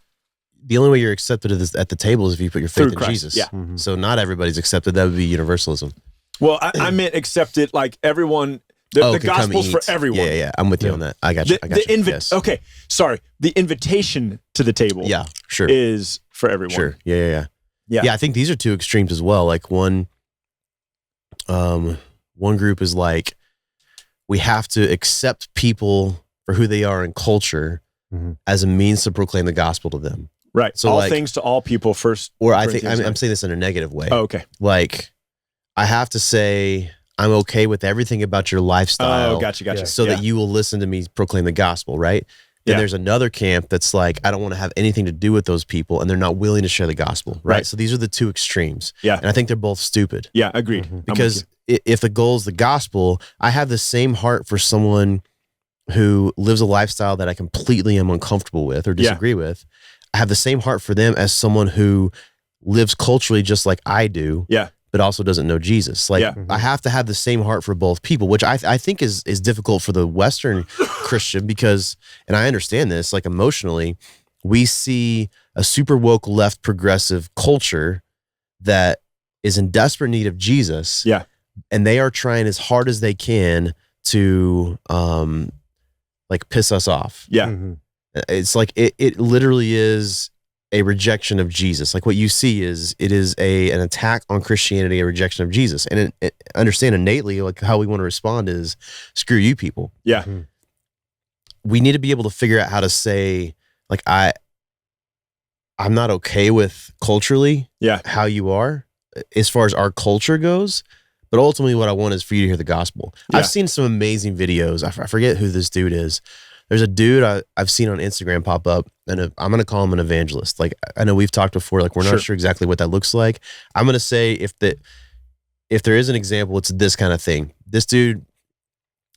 the only way you're accepted at the table is if you put your faith in Jesus. Yeah. So not everybody's accepted. That would be universalism. Well, I meant accepted, like everyone. The gospel's for everyone. Yeah. I'm with you on that. I got you. Yes. Okay, sorry. The invitation to the table. Yeah, sure. Is for everyone. Sure. Yeah. I think these are two extremes as well. Like one group is like, we have to accept people for who they are in culture as a means to proclaim the gospel to them. Right. So all like, things to all people first. Or I think I'm saying this in a negative way. Oh, okay. Like, I have to say I'm okay with everything about your lifestyle. Oh, gotcha. So that you will listen to me proclaim the gospel, right? Then there's another camp that's like, I don't want to have anything to do with those people, and they're not willing to share the gospel, right? So these are the two extremes. Yeah. And I think they're both stupid. Yeah, agreed. Because if the goal is the gospel, I have the same heart for someone who lives a lifestyle that I completely am uncomfortable with or disagree with. I have the same heart for them as someone who lives culturally just like I do. Yeah. But also doesn't know Jesus. Like, I have to have the same heart for both people, which I think is difficult for the Western Christian because, and I understand this, like emotionally, we see a super woke left progressive culture that is in desperate need of Jesus. Yeah. And they are trying as hard as they can to like piss us off. Yeah. It's like, it literally is a rejection of Jesus. Like what you see is an attack on Christianity, a rejection of Jesus. And understand innately, like how we want to respond is screw you people. Yeah. We need to be able to figure out how to say, like, I'm not okay with culturally how you are as far as our culture goes. But ultimately what I want is for you to hear the gospel. Yeah. I've seen some amazing videos. I forget who this dude is. There's a dude I've seen on Instagram pop up, and I'm going to call him an evangelist. Like, I know we've talked before, like we're not sure exactly what that looks like. I'm going to say if there is an example, it's this kind of thing. This dude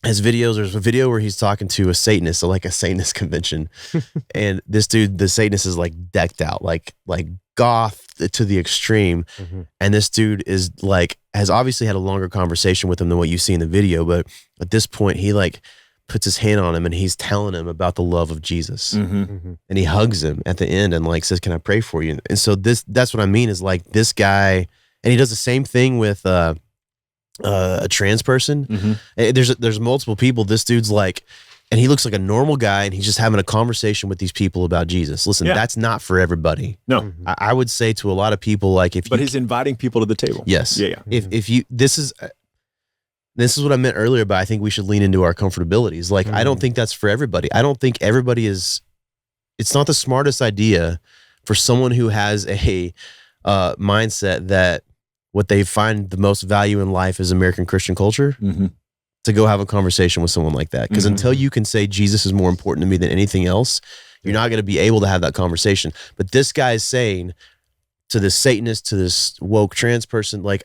has videos. There's a video where he's talking to a Satanist, so like a Satanist convention. And this dude, the Satanist is like decked out, like goth to the extreme. And this dude is like, has obviously had a longer conversation with him than what you see in the video. But at this point, he like puts his hand on him and he's telling him about the love of Jesus. And he hugs him at the end and like says, can I pray for you? And so that's what I mean is like this guy, and he does the same thing with a trans person. There's multiple people. This dude's like, and he looks like a normal guy and he's just having a conversation with these people about Jesus. Listen, that's not for everybody. No. I would say to a lot of people, like but he's inviting people to the table. Yes. Yeah. If you, this is what I meant earlier, but I think we should lean into our comfortabilities. Like, I don't think that's for everybody. I don't think everybody is, it's not the smartest idea for someone who has a mindset that what they find the most value in life is American Christian culture to go have a conversation with someone like that. Because until you can say Jesus is more important to me than anything else, you're not going to be able to have that conversation. But this guy is saying to this Satanist, to this woke trans person, like,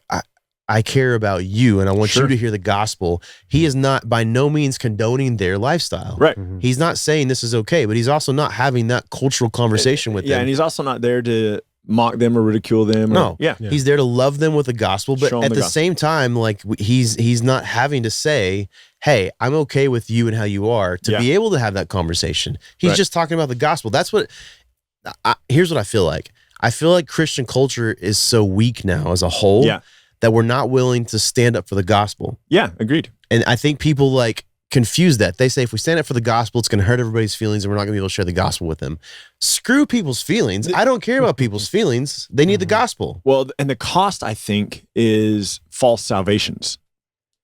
I care about you and I want you to hear the gospel. He is not by no means condoning their lifestyle. Right. He's not saying this is okay, but he's also not having that cultural conversation with them. Yeah, and he's also not there to mock them or ridicule them. No. He's there to love them with the gospel, but at the same time, like he's not having to say, hey, I'm okay with you and how you are, to be able to have that conversation. He's just talking about the gospel. That's what, here's what I feel like. I feel like Christian culture is so weak now as a whole that we're not willing to stand up for the gospel. Yeah, agreed. And I think people like confuse that. They say if we stand up for the gospel, it's going to hurt everybody's feelings and we're not going to be able to share the gospel with them. Screw people's feelings. I don't care about people's feelings. They need the gospel. Well, and the cost, I think, is false salvations.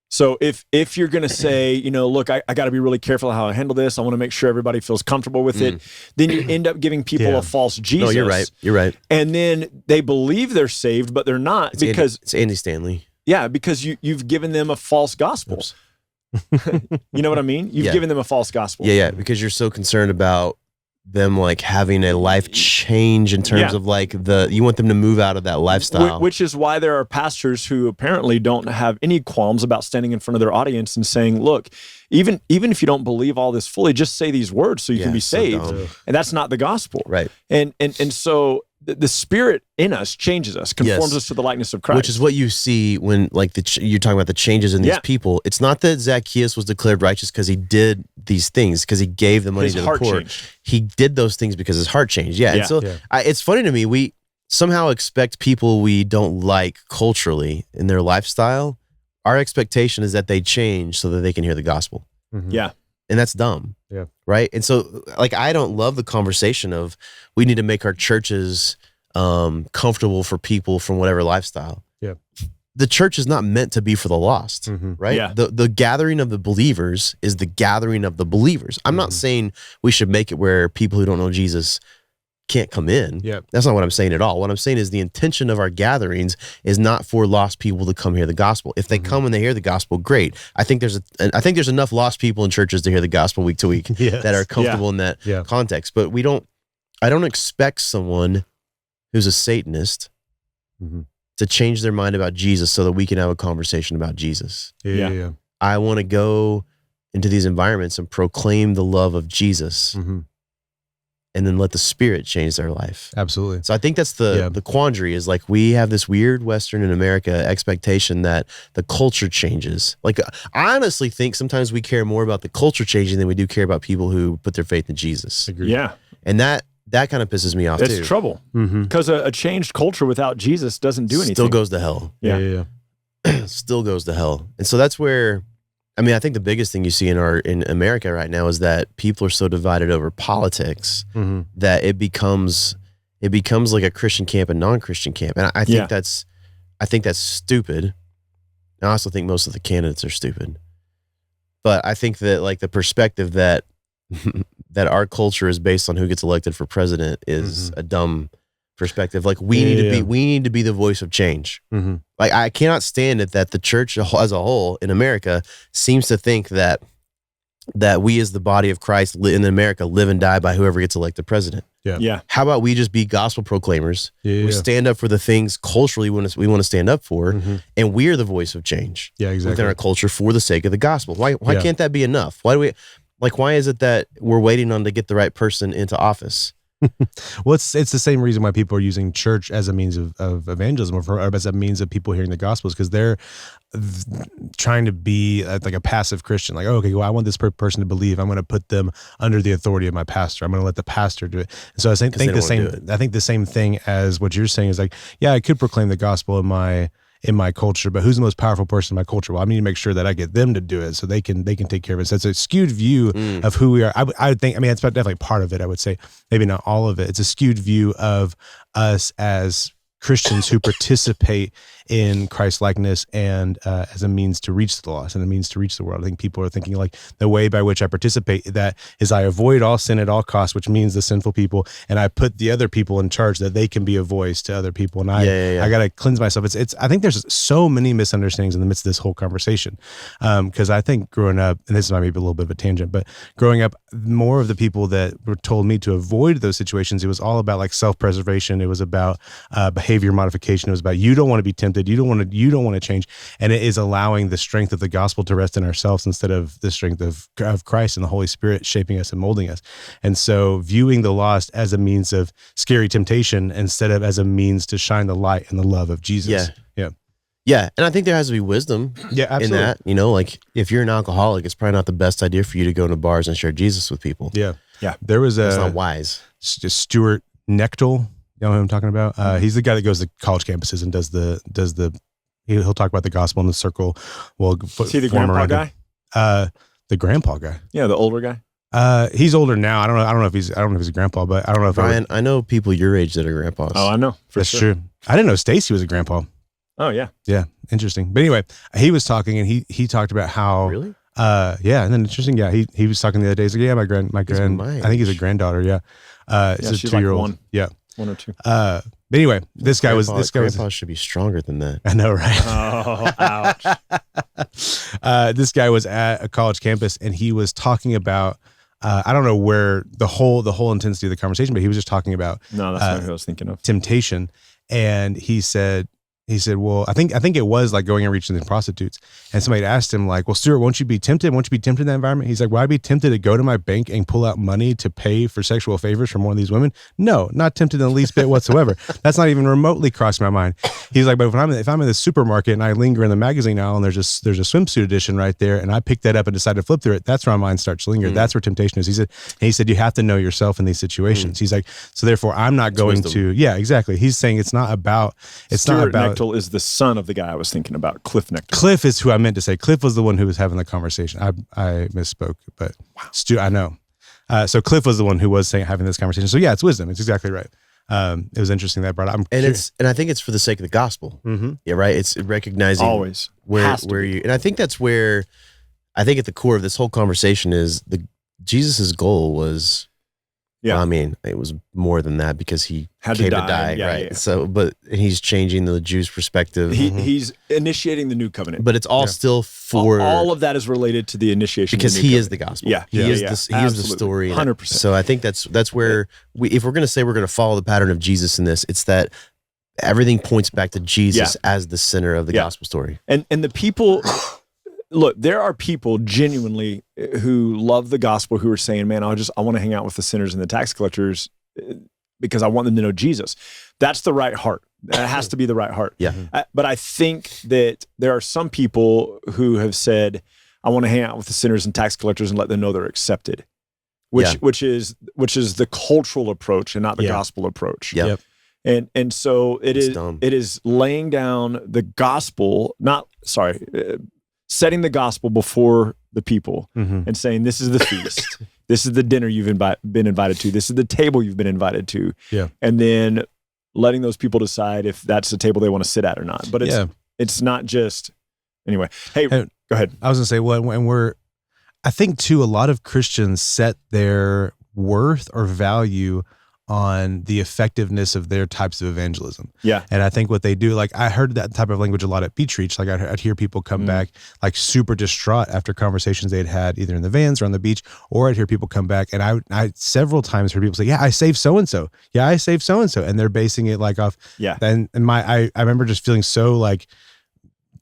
So if you're going to say, you know, look, I got to be really careful how I handle this. I want to make sure everybody feels comfortable with it. Then you end up giving people a false Jesus. No, you're right. You're right. And then they believe they're saved, but they're not It's Andy Stanley. Yeah, because you've given them a false gospel. Oops. You know what I mean? You've given them a false gospel. Yeah, because you're so concerned about them like having a life change in terms of like you want them to move out of that lifestyle. Which is why there are pastors who apparently don't have any qualms about standing in front of their audience and saying, look, even if you don't believe all this fully, just say these words so you can be saved. And that's not the gospel. Right. And so the Spirit in us changes us, conforms us to the likeness of Christ. Which is what you see when like you're talking about the changes in these people. It's not that Zacchaeus was declared righteous because he did these things, because he gave the money to the poor. Changed. He did those things because his heart changed. Yeah. And so it's funny to me, we somehow expect people we don't like culturally in their lifestyle. Our expectation is that they change so that they can hear the gospel. Mm-hmm. Yeah. And that's dumb. Yeah. Right. And so like, I don't love the conversation of we need to make our churches comfortable for people from whatever lifestyle. Yeah. The church is not meant to be for the lost, right? Yeah. The gathering of the believers is the gathering of the believers. I'm not saying we should make it where people who don't know Jesus can't come in. Yeah. That's not what I'm saying at all. What I'm saying is the intention of our gatherings is not for lost people to come hear the gospel. If they come and they hear the gospel, great. I think there's enough lost people in churches to hear the gospel week to week that are comfortable in that context. But I don't expect someone who's a Satanist to change their mind about Jesus so that we can have a conversation about Jesus. Yeah. I want to go into these environments and proclaim the love of Jesus. And then let the Spirit change their life. Absolutely. So I think that's the quandary is like we have this weird Western in America expectation that the culture changes. Like I honestly think sometimes we care more about the culture changing than we do care about people who put their faith in Jesus. Agreed. Yeah. And that kind of pisses me off too. It's trouble. Because a changed culture without Jesus doesn't do anything. Still goes to hell. Yeah. Still goes to hell. And so that's where, I mean, I think the biggest thing you see in America right now is that people are so divided over politics that it becomes like a Christian camp and non-Christian camp. And I think that's stupid. I also think most of the candidates are stupid. But I think that like the perspective that that our culture is based on who gets elected for president is a dumb perspective. Like we need to be the voice of change. Like I cannot stand it that the church as a whole in America seems to think that we as the body of Christ in America live and die by whoever gets elected president. Yeah. How about we just be gospel proclaimers? We stand up for the things culturally we want to stand up for, and we are the voice of change. Yeah, exactly. Within our culture for the sake of the gospel. Why can't that be enough? Why is it that we're waiting on to get the right person into office? Well, it's the same reason why people are using church as a means of evangelism or as a means of people hearing the gospels, because they're trying to be like a passive Christian. Like, okay, well, I want this person to believe. I'm going to put them under the authority of my pastor. I'm going to let the pastor do it. And so I think the same thing as what you're saying is like, yeah, I could proclaim the gospel in my culture, but who's the most powerful person in my culture? Well, I need to make sure that I get them to do it so they can take care of it. So it's a skewed view of who we are. I would think, I mean, it's definitely part of it. I would say maybe not all of it. It's a skewed view of us as Christians who participate in Christ likeness and as a means to reach the lost and a means to reach the world. I think people are thinking like the way by which I participate, that is I avoid all sin at all costs, which means the sinful people, and I put the other people in charge that they can be a voice to other people. And I got to cleanse myself. I think there's so many misunderstandings in the midst of this whole conversation. Because I think growing up, and this might be a little bit of a tangent, but growing up, more of the people that were told me to avoid those situations, it was all about like self-preservation. It was about behavior modification. It was about, you don't want to be tempted. You don't want to change. And it is allowing the strength of the gospel to rest in ourselves instead of the strength of Christ and the Holy Spirit shaping us and molding us. And so viewing the lost as a means of scary temptation instead of as a means to shine the light and the love of Jesus. Yeah. And I think there has to be wisdom in that, like if you're an alcoholic, it's probably not the best idea for you to go into bars and share Jesus with people. Yeah. There was That's not wise. Stuart Knechtel. You know who I'm talking about? He's the guy that goes to college campuses and does the he'll talk about the gospel in the circle. Will Is he the grandpa guy? The grandpa guy. Yeah, the older guy. He's older now. I don't know if he's a grandpa, but I don't know if Brian, I know people your age that are grandpas. Oh, I know. that's true. I didn't know Stacy was a grandpa. Oh, yeah. Yeah, interesting. But anyway, he was talking and he talked about how Really? yeah, and then interesting. Yeah, he was talking the other day. He's like, yeah, my grand, I think he's a granddaughter. Yeah, it's a she's 2-year-old. like one. Yeah, 1 or 2. but anyway, this guy was. Grandpa should be stronger than that. I know, right? Oh, ouch. This guy was at a college campus and he was talking about. I don't know where the whole intensity of the conversation, but he was just talking about No, that's not who I was thinking of. temptation, and he said, well, I think it was like going and reaching the prostitutes. And somebody had asked him like, well, Stuart, won't you be tempted? Won't you be tempted in that environment? He's like, will I be tempted to go to my bank and pull out money to pay for sexual favors from one of these women? No, not tempted in the least bit whatsoever. That's not even remotely crossed my mind. He's like, but if I'm in the supermarket and I linger in the magazine aisle and there's a swimsuit edition right there and I pick that up and decide to flip through it, that's where my mind starts to linger. That's where temptation is. He said, you have to know yourself in these situations. He's like, so therefore I'm not going to, yeah, exactly. He's saying it's not about. Stuart Knechtel is the son of the guy I was thinking about, Cliff Knechtel. Cliff is who I meant to say. Cliff was the one who was having the conversation. I misspoke, but I know. So Cliff was the one who was having this conversation. So yeah, it's wisdom. It's exactly right. It was interesting that I brought up. And I think it's for the sake of the gospel. Mm-hmm. Yeah, right. It's recognizing Always where you, and I think that's where, I think at the core of this whole conversation is Jesus's goal was. Yeah. Well, I mean, it was more than that because he Had came to to die, yeah, right? yeah. So, but he's changing the Jews' perspective. He's initiating the new covenant. But it's all still for all of that is related to the initiation because of the new he covenant. is the gospel. Yeah, he is the story. 100%. So I think that's where if we're going to say we're going to follow the pattern of Jesus in this, it's that everything points back to Jesus as the center of the gospel story. And the people. Look, there are people genuinely who love the gospel who are saying, man, I want to hang out with the sinners and the tax collectors because I want them to know Jesus. That's the right heart. That has to be the right heart. Yeah. But I think that there are some people who have said, I want to hang out with the sinners and tax collectors and let them know they're accepted, which is the cultural approach and not the gospel approach. Yep. And so it is laying down the gospel, setting the gospel before the people and saying, this is the feast. This is the dinner you've been invited to. This is the table you've been invited to. Yeah. And then letting those people decide if that's the table they want to sit at or not. But it's not just, anyway. Hey, go ahead. I was going to say, well, and I think too, a lot of Christians set their worth or value on the effectiveness of their types of evangelism. Yeah. And I think what they do, like I heard that type of language a lot at Beach Reach. Like I'd hear people come back like super distraught after conversations they'd had either in the vans or on the beach, or I'd hear people come back and I several times heard people say, yeah, I saved so-and-so. Yeah, I saved so-and-so. And they're basing it like off. Yeah. And I remember just feeling so like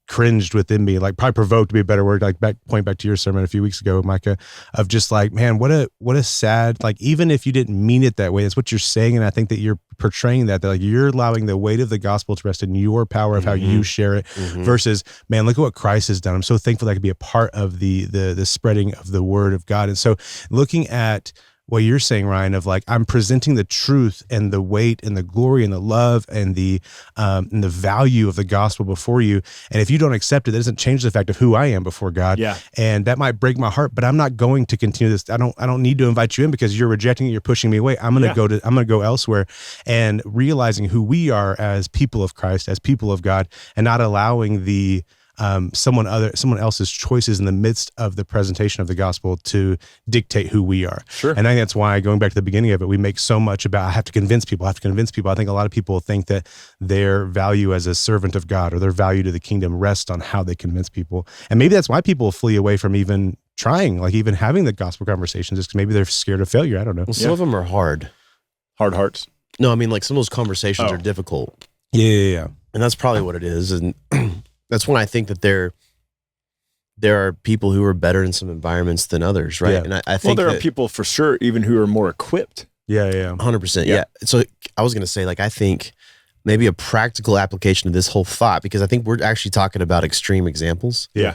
cringed within me, like probably provoked to be a better word, like point back to your sermon a few weeks ago, Micah, of just like, man, what a sad, like, even if you didn't mean it that way, that's what you're saying. And I think that you're portraying that like you're allowing the weight of the gospel to rest in your power of how you share it versus, man, look at what Christ has done. I'm so thankful that I could be a part of the spreading of the word of God. And so looking at what you're saying, Ryan, of like, I'm presenting the truth and the weight and the glory and the love and the value of the gospel before you. And if you don't accept it, that doesn't change the fact of who I am before God. Yeah. And that might break my heart, but I'm not going to continue this. I don't need to invite you in because you're rejecting it. You're pushing me away. I'm going to go elsewhere, and realizing who we are as people of Christ, as people of God, and not allowing the someone else's choices in the midst of the presentation of the gospel to dictate who we are. Sure. And I think that's why, going back to the beginning of it, we make so much about, I have to convince people. I think a lot of people think that their value as a servant of God or their value to the kingdom rests on how they convince people. And maybe that's why people flee away from even trying, like even having the gospel conversations, is because maybe they're scared of failure. I don't know. Well, some of them are hard hearts. No, I mean, like some of those conversations are difficult. Yeah. And that's probably what it is. And that's when I think that there are people who are better in some environments than others, right? Yeah. And I think there are people for sure even who are more equipped. Yeah. 100%. Yeah. So I was going to say, like, I think maybe a practical application of this whole thought, because I think we're actually talking about extreme examples. Yeah.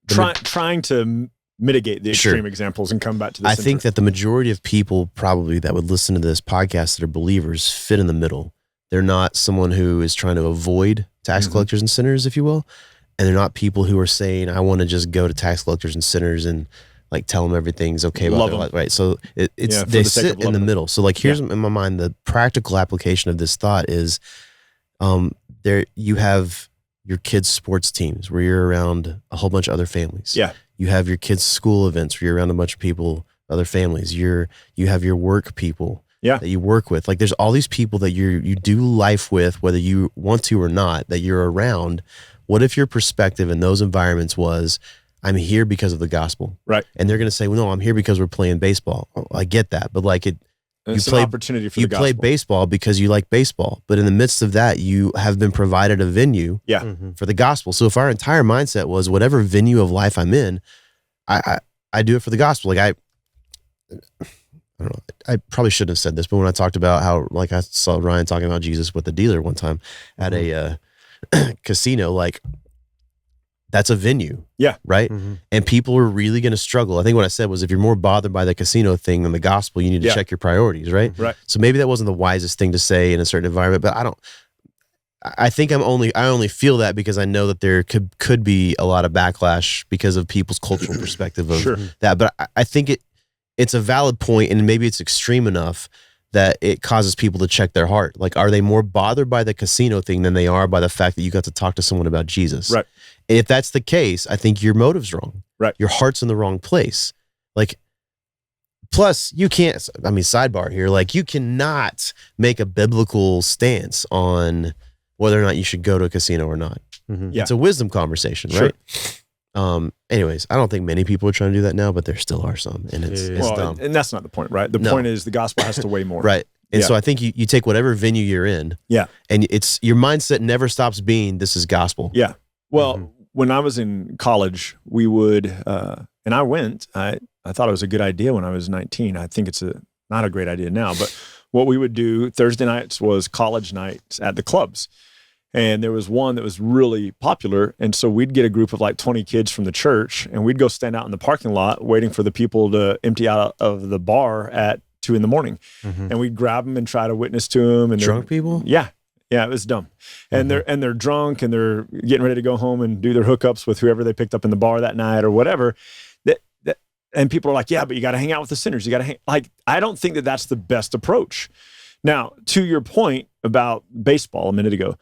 Trying to mitigate the extreme examples and come back to this. I think that the majority of people probably that would listen to this podcast that are believers fit in the middle. They're not someone who is trying to avoid tax collectors and sinners, if you will. And they're not people who are saying, I want to just go to tax collectors and sinners and like tell them everything's okay about their life, right? So it's they sit in the middle. So like here's in my mind the practical application of this thought is, there you have your kids' sports teams where you're around a whole bunch of other families. Yeah, you have your kids' school events where you're around a bunch of people, other families. You have your work people that you work with. Like there's all these people that you do life with, whether you want to or not, that you're around. What if your perspective in those environments was, I'm here because of the gospel. Right. And they're going to say, well, no, I'm here because we're playing baseball. Oh, I get that. But like it's an opportunity for the gospel. You play baseball because you like baseball. But in the midst of that, you have been provided a venue for the gospel. So if our entire mindset was whatever venue of life I'm in, I do it for the gospel. Like I don't know. I probably shouldn't have said this, but when I talked about how, like I saw Ryan talking about Jesus with the dealer one time at a casino, like that's a venue. Yeah. Right. And people are really going to struggle. I think what I said was if you're more bothered by the casino thing than the gospel, you need to check your priorities. Right. Right. So maybe that wasn't the wisest thing to say in a certain environment, but I think I only feel that because I know that there could be a lot of backlash because of people's cultural perspective of that. But I think it's a valid point, and maybe it's extreme enough that it causes people to check their heart. Like, are they more bothered by the casino thing than they are by the fact that you got to talk to someone about Jesus? Right. If that's the case, I think your motive's wrong. Right. Your heart's in the wrong place. Like, plus you can't, sidebar here, like you cannot make a biblical stance on whether or not you should go to a casino or not. It's a wisdom conversation, right? Anyways, I don't think many people are trying to do that now, but there still are some, and it's dumb. And that's not the point, right? The point is the gospel has to weigh more. Right. And so I think you take whatever venue you're in, and it's your mindset never stops being, this is gospel. Yeah. Well, when I was in college, we would, and I went, I thought it was a good idea when I was 19. I think it's not a great idea now, but what we would do Thursday nights was college nights at the clubs. And there was one that was really popular. And so we'd get a group of like 20 kids from the church, and we'd go stand out in the parking lot waiting for the people to empty out of the bar at 2 a.m. And we'd grab them and try to witness to them. And drunk people? Yeah. Yeah, it was dumb. And they're drunk and they're getting ready to go home and do their hookups with whoever they picked up in the bar that night or whatever. And people are like, yeah, but you got to hang out with the sinners. You got to hang. Like, I don't think that that's the best approach. Now, to your point about baseball a minute ago,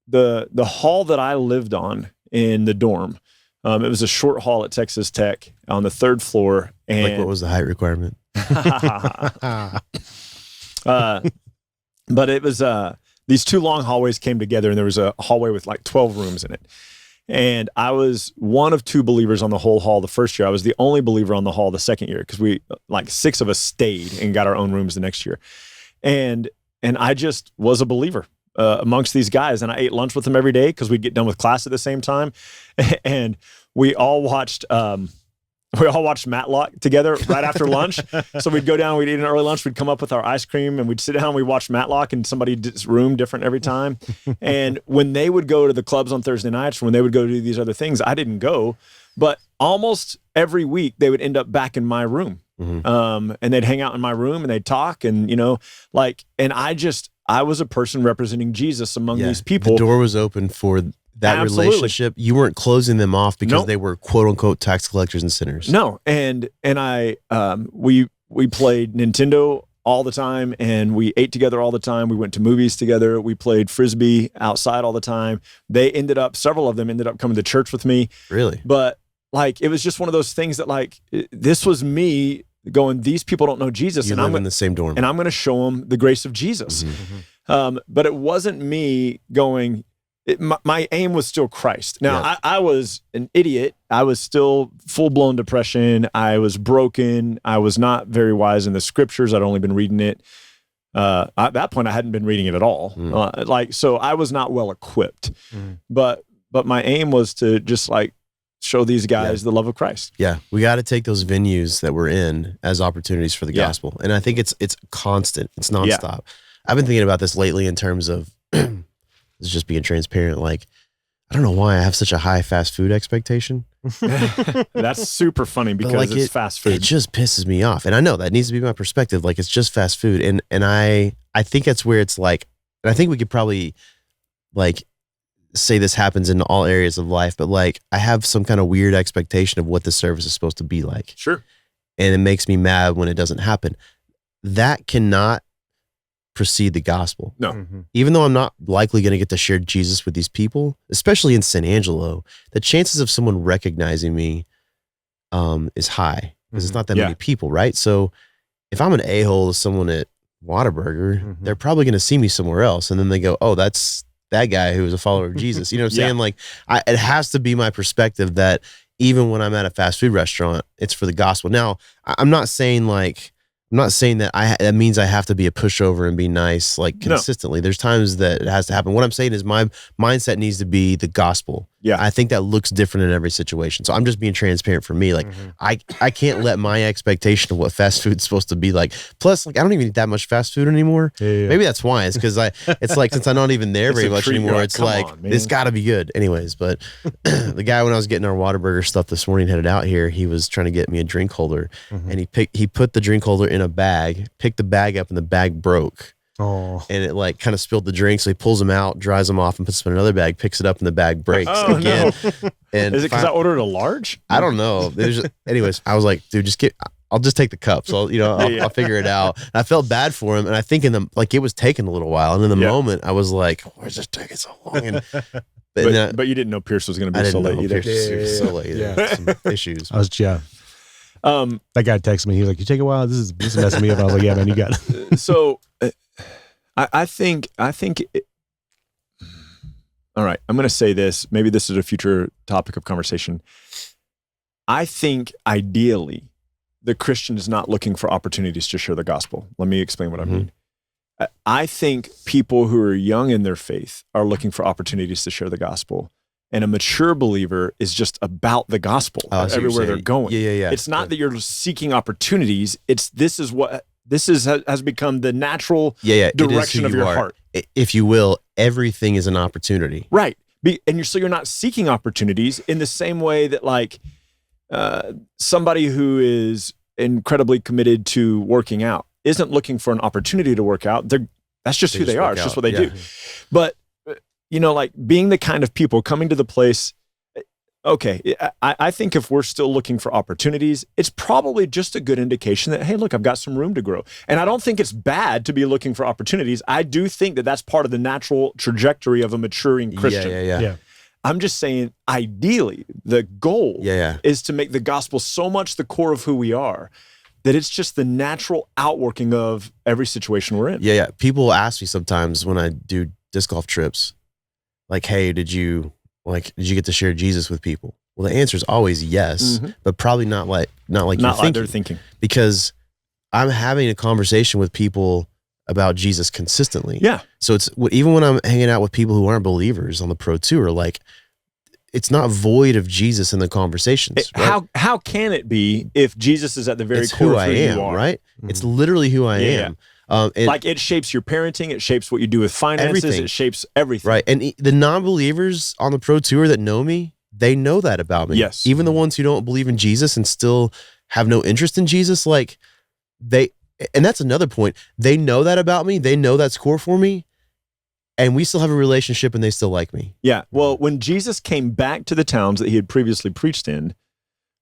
the hall that I lived on in the dorm, it was a short hall at Texas Tech on the 3rd floor. And like, what was the height requirement? But it was these 2 long hallways came together, and there was a hallway with like 12 rooms in it. And I was one of 2 believers on the whole hall the first year. I was the only believer on the hall the second year, because we, like 6 of us stayed and got our own rooms the next year. And I just was a believer amongst these guys. And I ate lunch with them every day because we'd get done with class at the same time. And we all watched Matlock together right after lunch. So we'd go down, we'd eat an early lunch, we'd come up with our ice cream, and we'd sit down, we'd watch Matlock, and somebody's room different every time. And when they would go to the clubs on Thursday nights, when they would go do these other things, I didn't go. But almost every week, they would end up back in my room. And they'd hang out in my room, and they'd talk, and, and I was a person representing Jesus among these people. The door was open for that relationship. You weren't closing them off because they were quote unquote tax collectors and sinners. No. And I, we played Nintendo all the time, and we ate together all the time. We went to movies together. We played Frisbee outside all the time. Several of them ended up coming to church with me. Really? But like, it was just one of those things that like, this was me going, these people don't know Jesus. You live in the same dorm. And I'm going to show them the grace of Jesus. But it wasn't me going, my aim was still Christ. Now, I was an idiot. I was still full-blown depression. I was broken. I was not very wise in the scriptures. I'd only been reading it. At that point, I hadn't been reading it at all. So I was not well equipped. But my aim was to just like show these guys the love of Christ. Yeah. We got to take those venues that we're in as opportunities for the gospel. And I think it's constant. It's nonstop. I've been thinking about this lately in terms of just being transparent. Like, I don't know why I have such a high fast food expectation. That's super funny because it's fast food. It just pisses me off. And I know that needs to be my perspective. Like, it's just fast food. And I think that's where it's like, and I think we could probably like say this happens in all areas of life, but like I have some kind of weird expectation of what the service is supposed to be like. Sure. And it makes me mad when it doesn't happen. That cannot precede the gospel. No. Mm-hmm. Even though I'm not likely going to get to share Jesus with these people, especially in San Angelo, the chances of someone recognizing me is high because it's not that Yeah. many people, right? So if I'm an a-hole to someone at Whataburger, they're probably going to see me somewhere else. And then they go, oh, that's that guy who was a follower of Jesus. You know what I'm Yeah. saying? Like, it has to be my perspective that even when I'm at a fast food restaurant, it's for the gospel. Now, I'm not saying that that means I have to be a pushover and be nice like No. consistently. There's times that it has to happen. What I'm saying is my mindset needs to be the gospel. Yeah. I think that looks different in every situation. So I'm just being transparent for me. Like I can't let my expectation of what fast food's supposed to be like. Plus, like I don't even eat that much fast food anymore. Yeah. Maybe that's why. It's because it's like since I'm not even there It's very a much treat. You're anymore, like, it's come like on, man. it's got to be good. Anyways, but the guy when I was getting our Whataburger stuff this morning headed out here, he was trying to get me a drink holder, and he put the drink holder in a bag, picked the bag up, and the bag broke. Oh, And it like kind of spilled the drink, so he pulls them out, dries them off, and puts them in another bag, picks it up, and the bag breaks Oh, again. no. And Is it because I ordered a large? I don't know. Anyways, I was like, dude, I'll just take the cup. So, I'll figure it out. And I felt bad for him. And I think it was taking a little while. And in the Yeah. moment I was like, where's this taking so long? And, then But you didn't know Pierce was going to I be so didn't late know either. Pierce was so late. Yeah. Some issues. I was that guy texted me. He was like, "You take a while. This is messing me up." I was like, "Yeah, man, you got it." So I think all right, I'm going to say this. Maybe this is a future topic of conversation. I think ideally the Christian is not looking for opportunities to share the gospel. Let me explain what I mean. I think people who are young in their faith are looking for opportunities to share the gospel. And a mature believer is just about the gospel Oh, I see what you're everywhere they're saying. going. Yeah. It's not that you're seeking opportunities. This has become the natural It is who direction of you your are. heart. If you will, everything is an opportunity. Right. So you're not seeking opportunities in the same way that like somebody who is incredibly committed to working out isn't looking for an opportunity to work out. That's just who they are. work It's just out. what they Yeah. do. But like being the kind of people coming to the place. Okay, I think if we're still looking for opportunities, it's probably just a good indication that, hey, look, I've got some room to grow. And I don't think it's bad to be looking for opportunities. I do think that that's part of the natural trajectory of a maturing Christian. Yeah. I'm just saying, ideally, the goal Yeah. is to make the gospel so much the core of who we are that it's just the natural outworking of every situation we're in. Yeah. People ask me sometimes when I do disc golf trips, like, hey, did you get to share Jesus with people? Well, the answer is always yes, but probably not like you're they're thinking. thinking. Because I'm having a conversation with people about Jesus consistently. Yeah. So it's even when I'm hanging out with people who aren't believers on the pro tour, like it's not void of Jesus in the conversations. Right? How can it be if Jesus is at the very It's core who of I who am, you are? right? It's literally who I Yeah. am. Like it shapes your parenting, it shapes what you do with finances, Everything. it shapes everything. Right. And the non-believers on the pro tour that know me, they know that about me. Yes. Even the ones who don't believe in Jesus and still have no interest in Jesus, like and that's another point. They know that about me. They know that's core for me. And we still have a relationship and they still like me. Yeah. Well, when Jesus came back to the towns that he had previously preached in,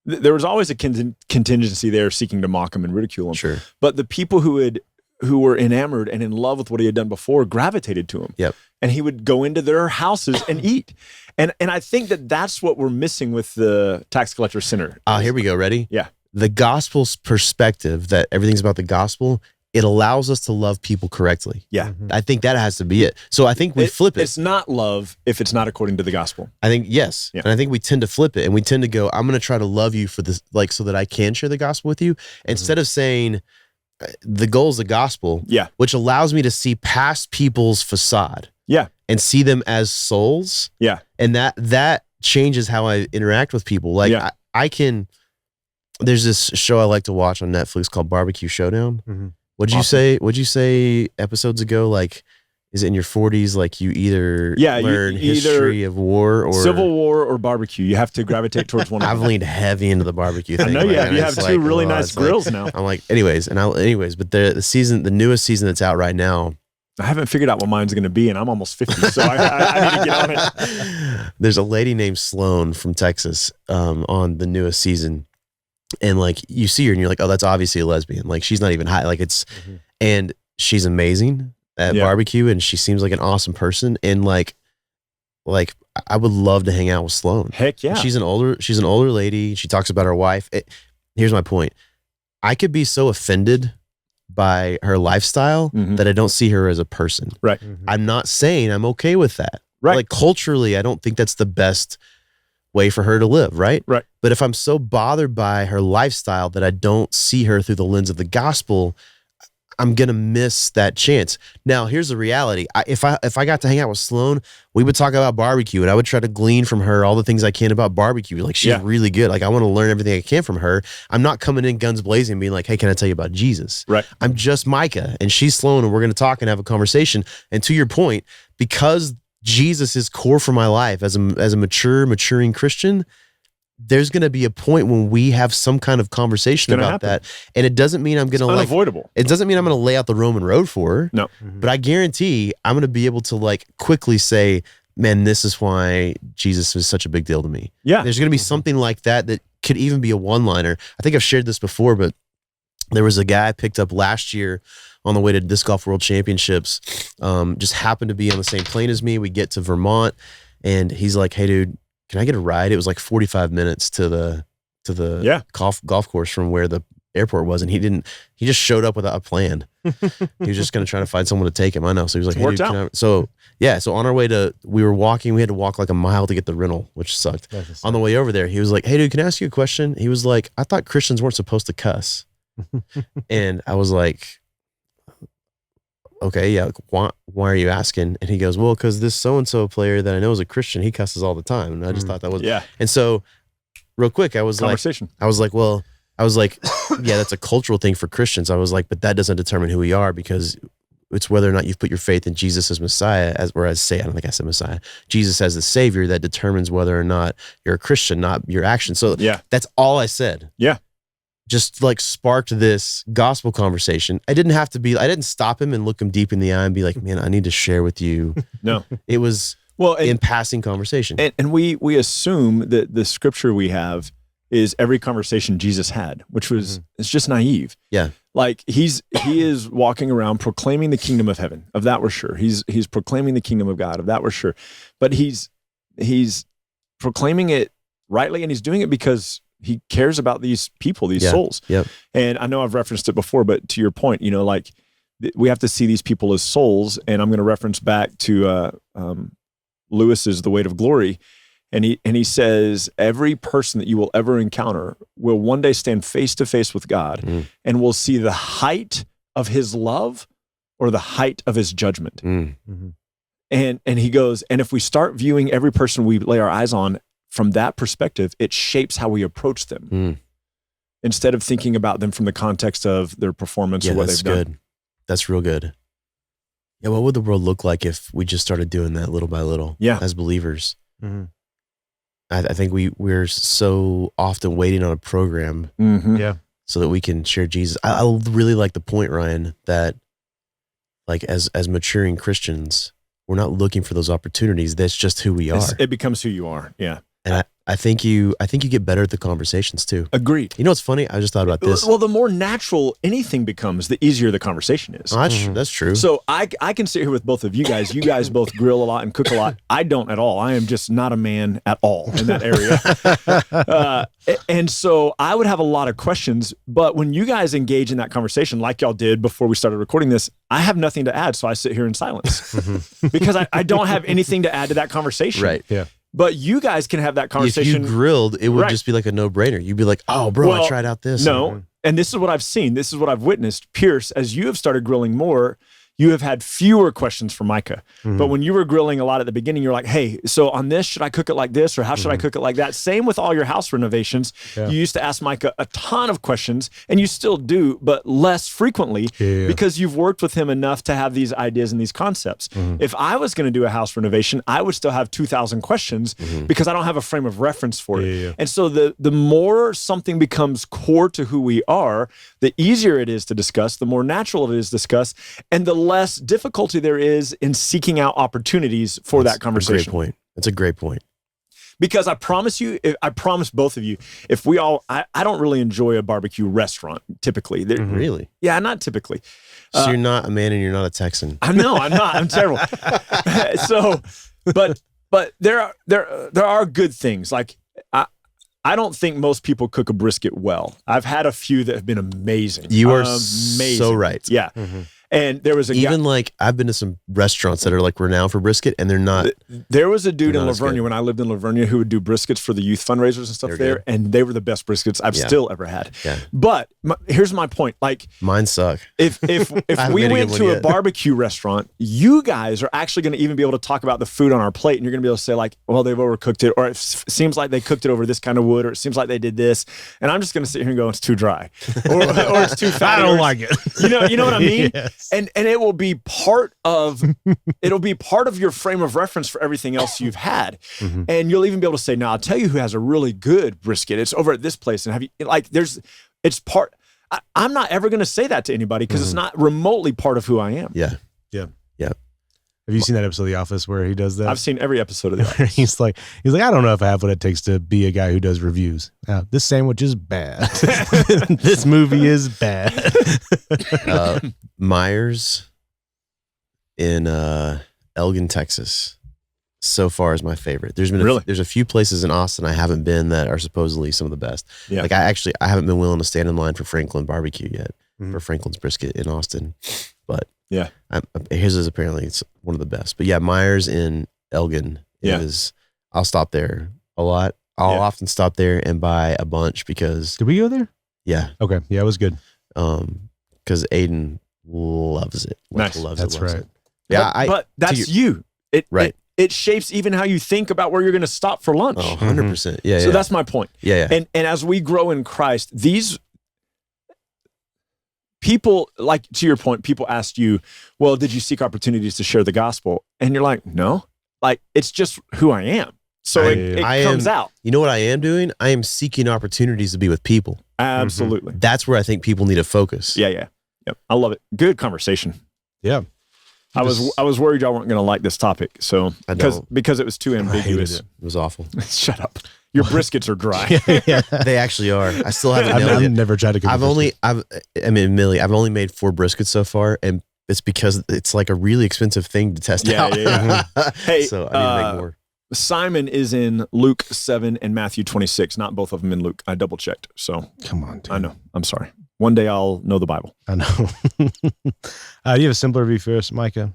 there was always a contingency there seeking to mock him and ridicule him. Sure. But the people who were enamored and in love with what he had done before gravitated to him. Yep. And he would go into their houses and eat. And I think that that's what we're missing with the tax collector sinner. Here we go. Ready? Yeah. The gospel's perspective that everything's about the gospel, it allows us to love people correctly. Yeah. I think that has to be it. So I think we flip it. It's not love if it's not according to the gospel. I think yes. Yeah. And I think we tend to flip it and we tend to go, I'm going to try to love you for this, like, so that I can share the gospel with you. Instead of saying the goal is the gospel, Yeah. which allows me to see past people's facade Yeah. and see them as souls. Yeah. And that changes how I interact with people. Like Yeah. I can, there's this show I like to watch on Netflix called Barbecue Showdown. What'd you say episodes ago? Like, is it in your 40s? Like you either learn history of war or Civil War or barbecue. You have to gravitate towards one of I've them. leaned heavy into the barbecue thing. I know you have. man. You have It's two really oh, nice it's like- grills now. I'm like, anyways, but the newest season that's out right now, I haven't figured out what mine's going to be, and I'm almost 50, so I need to get on it. There's a lady named Sloan from Texas on the newest season. And like you see her and you're like, oh, that's obviously a lesbian. Like she's not even high. Like it's, and she's amazing at barbecue and she seems like an awesome person. And like I would love to hang out with Sloan. Heck yeah. She's an older lady. She talks about her wife. Here's my point. I could be so offended by her lifestyle that I don't see her as a person. Right. I'm not saying I'm okay with that. Right. Like culturally, I don't think that's the best way for her to live. Right. Right. But if I'm so bothered by her lifestyle that I don't see her through the lens of the gospel, I'm going to miss that chance. Now, here's the reality. If I got to hang out with Sloan, we would talk about barbecue and I would try to glean from her all the things I can about barbecue. Like she's really good. Like I want to learn everything I can from her. I'm not coming in guns blazing and being like, hey, can I tell you about Jesus? Right. I'm just Micah and she's Sloan and we're going to talk and have a conversation. And to your point, because Jesus is core for my life as a maturing Christian, there's going to be a point when we have some kind of conversation about that. And it doesn't mean I'm going to unavoidable. It doesn't mean I'm going to lay out the Roman road for her. No. But I guarantee I'm going to be able to like quickly say, man, this is why Jesus is such a big deal to me. Yeah. There's going to be something like that could even be a one-liner. I think I've shared this before, but there was a guy I picked up last year on the way to Disc Golf World Championships. Just happened to be on the same plane as me. We get to Vermont and he's like, hey dude, can I get a ride? It was like 45 minutes to the golf course from where the airport was. And he just showed up without a plan. He was just going to try to find someone to take him. I know. So he was like, hey, dude, so on our way we were walking, we had to walk like a mile to get the rental, which sucked. On the way over there, he was like, hey dude, can I ask you a question? He was like, I thought Christians weren't supposed to cuss. And I was like, okay, yeah, why are you asking? And he goes, well, because this so-and-so player that I know is a Christian, he cusses all the time. And I just thought that was, and so real quick, I was like, yeah, that's a cultural thing for Christians. I was like, but that doesn't determine who we are because it's whether or not you've put your faith in Jesus as Messiah, I don't think I said Messiah, Jesus as the Savior that determines whether or not you're a Christian, not your actions. So that's all I said. Yeah. Just like sparked this gospel conversation. I didn't stop him and look him deep in the eye and be like, man, I need to share with you. No, it was in passing conversation. And we assume that the scripture we have is every conversation Jesus had, which was, it's just naive. Yeah. Like he is walking around proclaiming the kingdom of heaven. Of that we're sure. He's proclaiming the kingdom of God. Of that we're sure. But he's proclaiming it rightly and he's doing it because he cares about these people, these souls. Yep. And I know I've referenced it before, but to your point, like we have to see these people as souls. And I'm going to reference back to Lewis's The Weight of Glory. And he says, every person that you will ever encounter will one day stand face to face with God and will see the height of his love or the height of his judgment. And he goes, and if we start viewing every person we lay our eyes on from that perspective, it shapes how we approach them instead of thinking about them from the context of their performance or what they've done. That's real good. Yeah. What would the world look like if we just started doing that little by little as believers? I think we're so often waiting on a program so that we can share Jesus. I really like the point, Ryan, that like as maturing Christians, we're not looking for those opportunities. That's just who we are. It becomes who you are. Yeah. And I think you get better at the conversations too. Agreed. You know what's funny? I just thought about this. Well, the more natural anything becomes, the easier the conversation is. That's true. So I can sit here with both of you guys. You guys both grill a lot and cook a lot. I don't at all. I am just not a man at all in that area. And so I would have a lot of questions, but when you guys engage in that conversation, like y'all did before we started recording this, I have nothing to add. So I sit here in silence because I don't have anything to add to that conversation. Right. Yeah. But you guys can have that conversation. If you grilled, it would just be like a no-brainer. You'd be like, oh, bro, I tried out this. No, and this is what I've seen. This is what I've witnessed. Pierce, as you have started grilling more, you have had fewer questions from Micah. But when you were grilling a lot at the beginning, you're like, hey, so on this, should I cook it like this? Or how should I cook it like that? Same with all your house renovations. Yeah. You used to ask Micah a ton of questions, and you still do, but less frequently because you've worked with him enough to have these ideas and these concepts. If I was going to do a house renovation, I would still have 2,000 questions because I don't have a frame of reference for it. And so the more something becomes core to who we are, the easier it is to discuss, the more natural it is to discuss, and the less difficulty there is in seeking out opportunities for that conversation. Great point. That's a great point. Because I promise both of you, if we all, I don't really enjoy a barbecue restaurant typically. Really? Yeah, not typically. So you're not a man and you're not a Texan. I know I'm not. I'm terrible. So, but there are good things. Like I don't think most people cook a brisket well. I've had a few that have been amazing. You are amazing. so right. Yeah. And there was a Even guy, like I've been to some restaurants that are like renowned for brisket, and they're not. there was a dude They're in not as Lavernia good. when I lived in Lavernia who would do briskets for the youth fundraisers and stuff They're there, good. and they were the best briskets I've Yeah. still ever had. Yeah. But here's my point: like Mine suck. if haven't we made a went good to one a yet. barbecue restaurant, you guys are actually going to even be able to talk about the food on our plate, and you're going to be able to say like, well, they've overcooked it, or it seems like they cooked it over this kind of wood, or it seems like they did this, and I'm just going to sit here and go, it's too dry, or it's too fatty. I don't or like it. You know what I mean? Yes. And it will be part of your frame of reference for everything else you've had. And you'll even be able to say, now I'll tell you who has a really good brisket. It's over at this place. And I'm not ever going to say that to anybody because it's not remotely part of who I am. Yeah. Have you seen that episode of The Office where he does that? I've seen every episode of the he's like, I don't know if I have what it takes to be a guy who does reviews. This sandwich is bad. This movie is bad. Myers in Elgin, Texas, so far is my favorite. There's been there's a few places in Austin I haven't been that are supposedly some of the best. Yeah. Like I haven't been willing to stand in line for Franklin barbecue yet, for Franklin's brisket in Austin, but Yeah. his is apparently it's one of the best. But yeah, Myers in Elgin is. I'll stop there a lot. I'll often stop there and buy a bunch because Did we go there? yeah, Okay. Yeah, it was good. because Aiden loves it. Nice. Loves That's it. right. Yeah, but that's you. Right. It shapes even how you think about where you're going to stop for lunch. Oh, 100%. Yeah. So that's my point. yeah. And as we grow in Christ, these people, like to your point, people ask you, well, did you seek opportunities to share the gospel? And you're like, no, like it's just who I am. So it comes out. You know what I am doing? I am seeking opportunities to be with people. Absolutely. That's where I think people need to focus. Yeah. Yep. I love it. Good conversation. Yeah. I was worried y'all weren't going to like this topic. So I don't. because it was too ambiguous. It was awful. Shut up. Your briskets are dry. They actually are. I still haven't nailed I've it. never tried to cook. Millie, I've only made 4 briskets so far, and it's because it's like a really expensive thing to test out. Yeah. Hey, so I need to make more. Simon is in Luke 7 and Matthew 26. Not both of them in Luke. I double checked. So Come on, dude. I know. I'm sorry. One day I'll know the Bible. I know. Do you have a simpler review for us, Micah?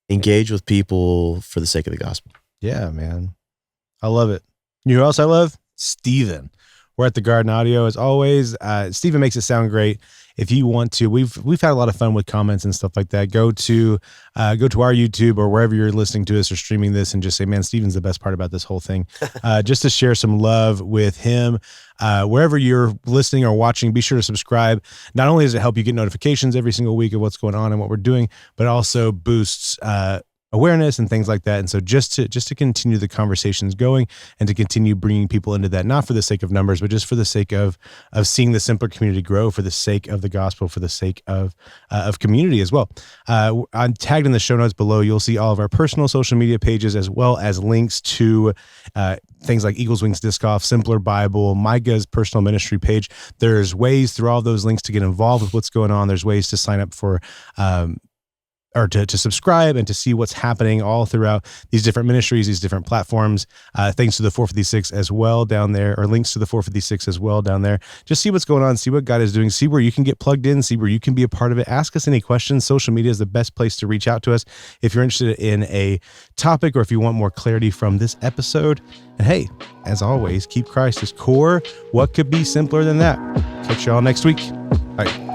Engage with people for the sake of the gospel. Yeah, man. I love it. You know who else I love? Steven. We're at the Garden Audio as always. Steven makes it sound great. If you want to, we've had a lot of fun with comments and stuff like that. Go to our YouTube or wherever you're listening to us or streaming this and just say, man, Steven's the best part about this whole thing. Just to share some love with him. Wherever you're listening or watching, be sure to subscribe. Not only does it help you get notifications every single week of what's going on and what we're doing, but also boosts awareness and things like that. And so just to continue the conversations going and to continue bringing people into that, not for the sake of numbers, but just for the sake of seeing the simpler community grow, for the sake of the gospel, for the sake of community as well. I'm tagged in the show notes below. You'll see all of our personal social media pages, as well as links to things like Eagles Wings Disc Golf, Simpler Bible, Micah's personal ministry page. There's ways through all those links to get involved with what's going on. There's ways to sign up for or to subscribe and to see what's happening all throughout these different ministries, these different platforms. Thanks to the 456 as well down there, or links to the 456 as well down there. Just see what's going on, see what God is doing, see where you can get plugged in, see where you can be a part of it. Ask us any questions. Social media is the best place to reach out to us if you're interested in a topic or if you want more clarity from this episode. And hey, as always, keep Christ as core. What could be simpler than that? Catch y'all next week. Bye.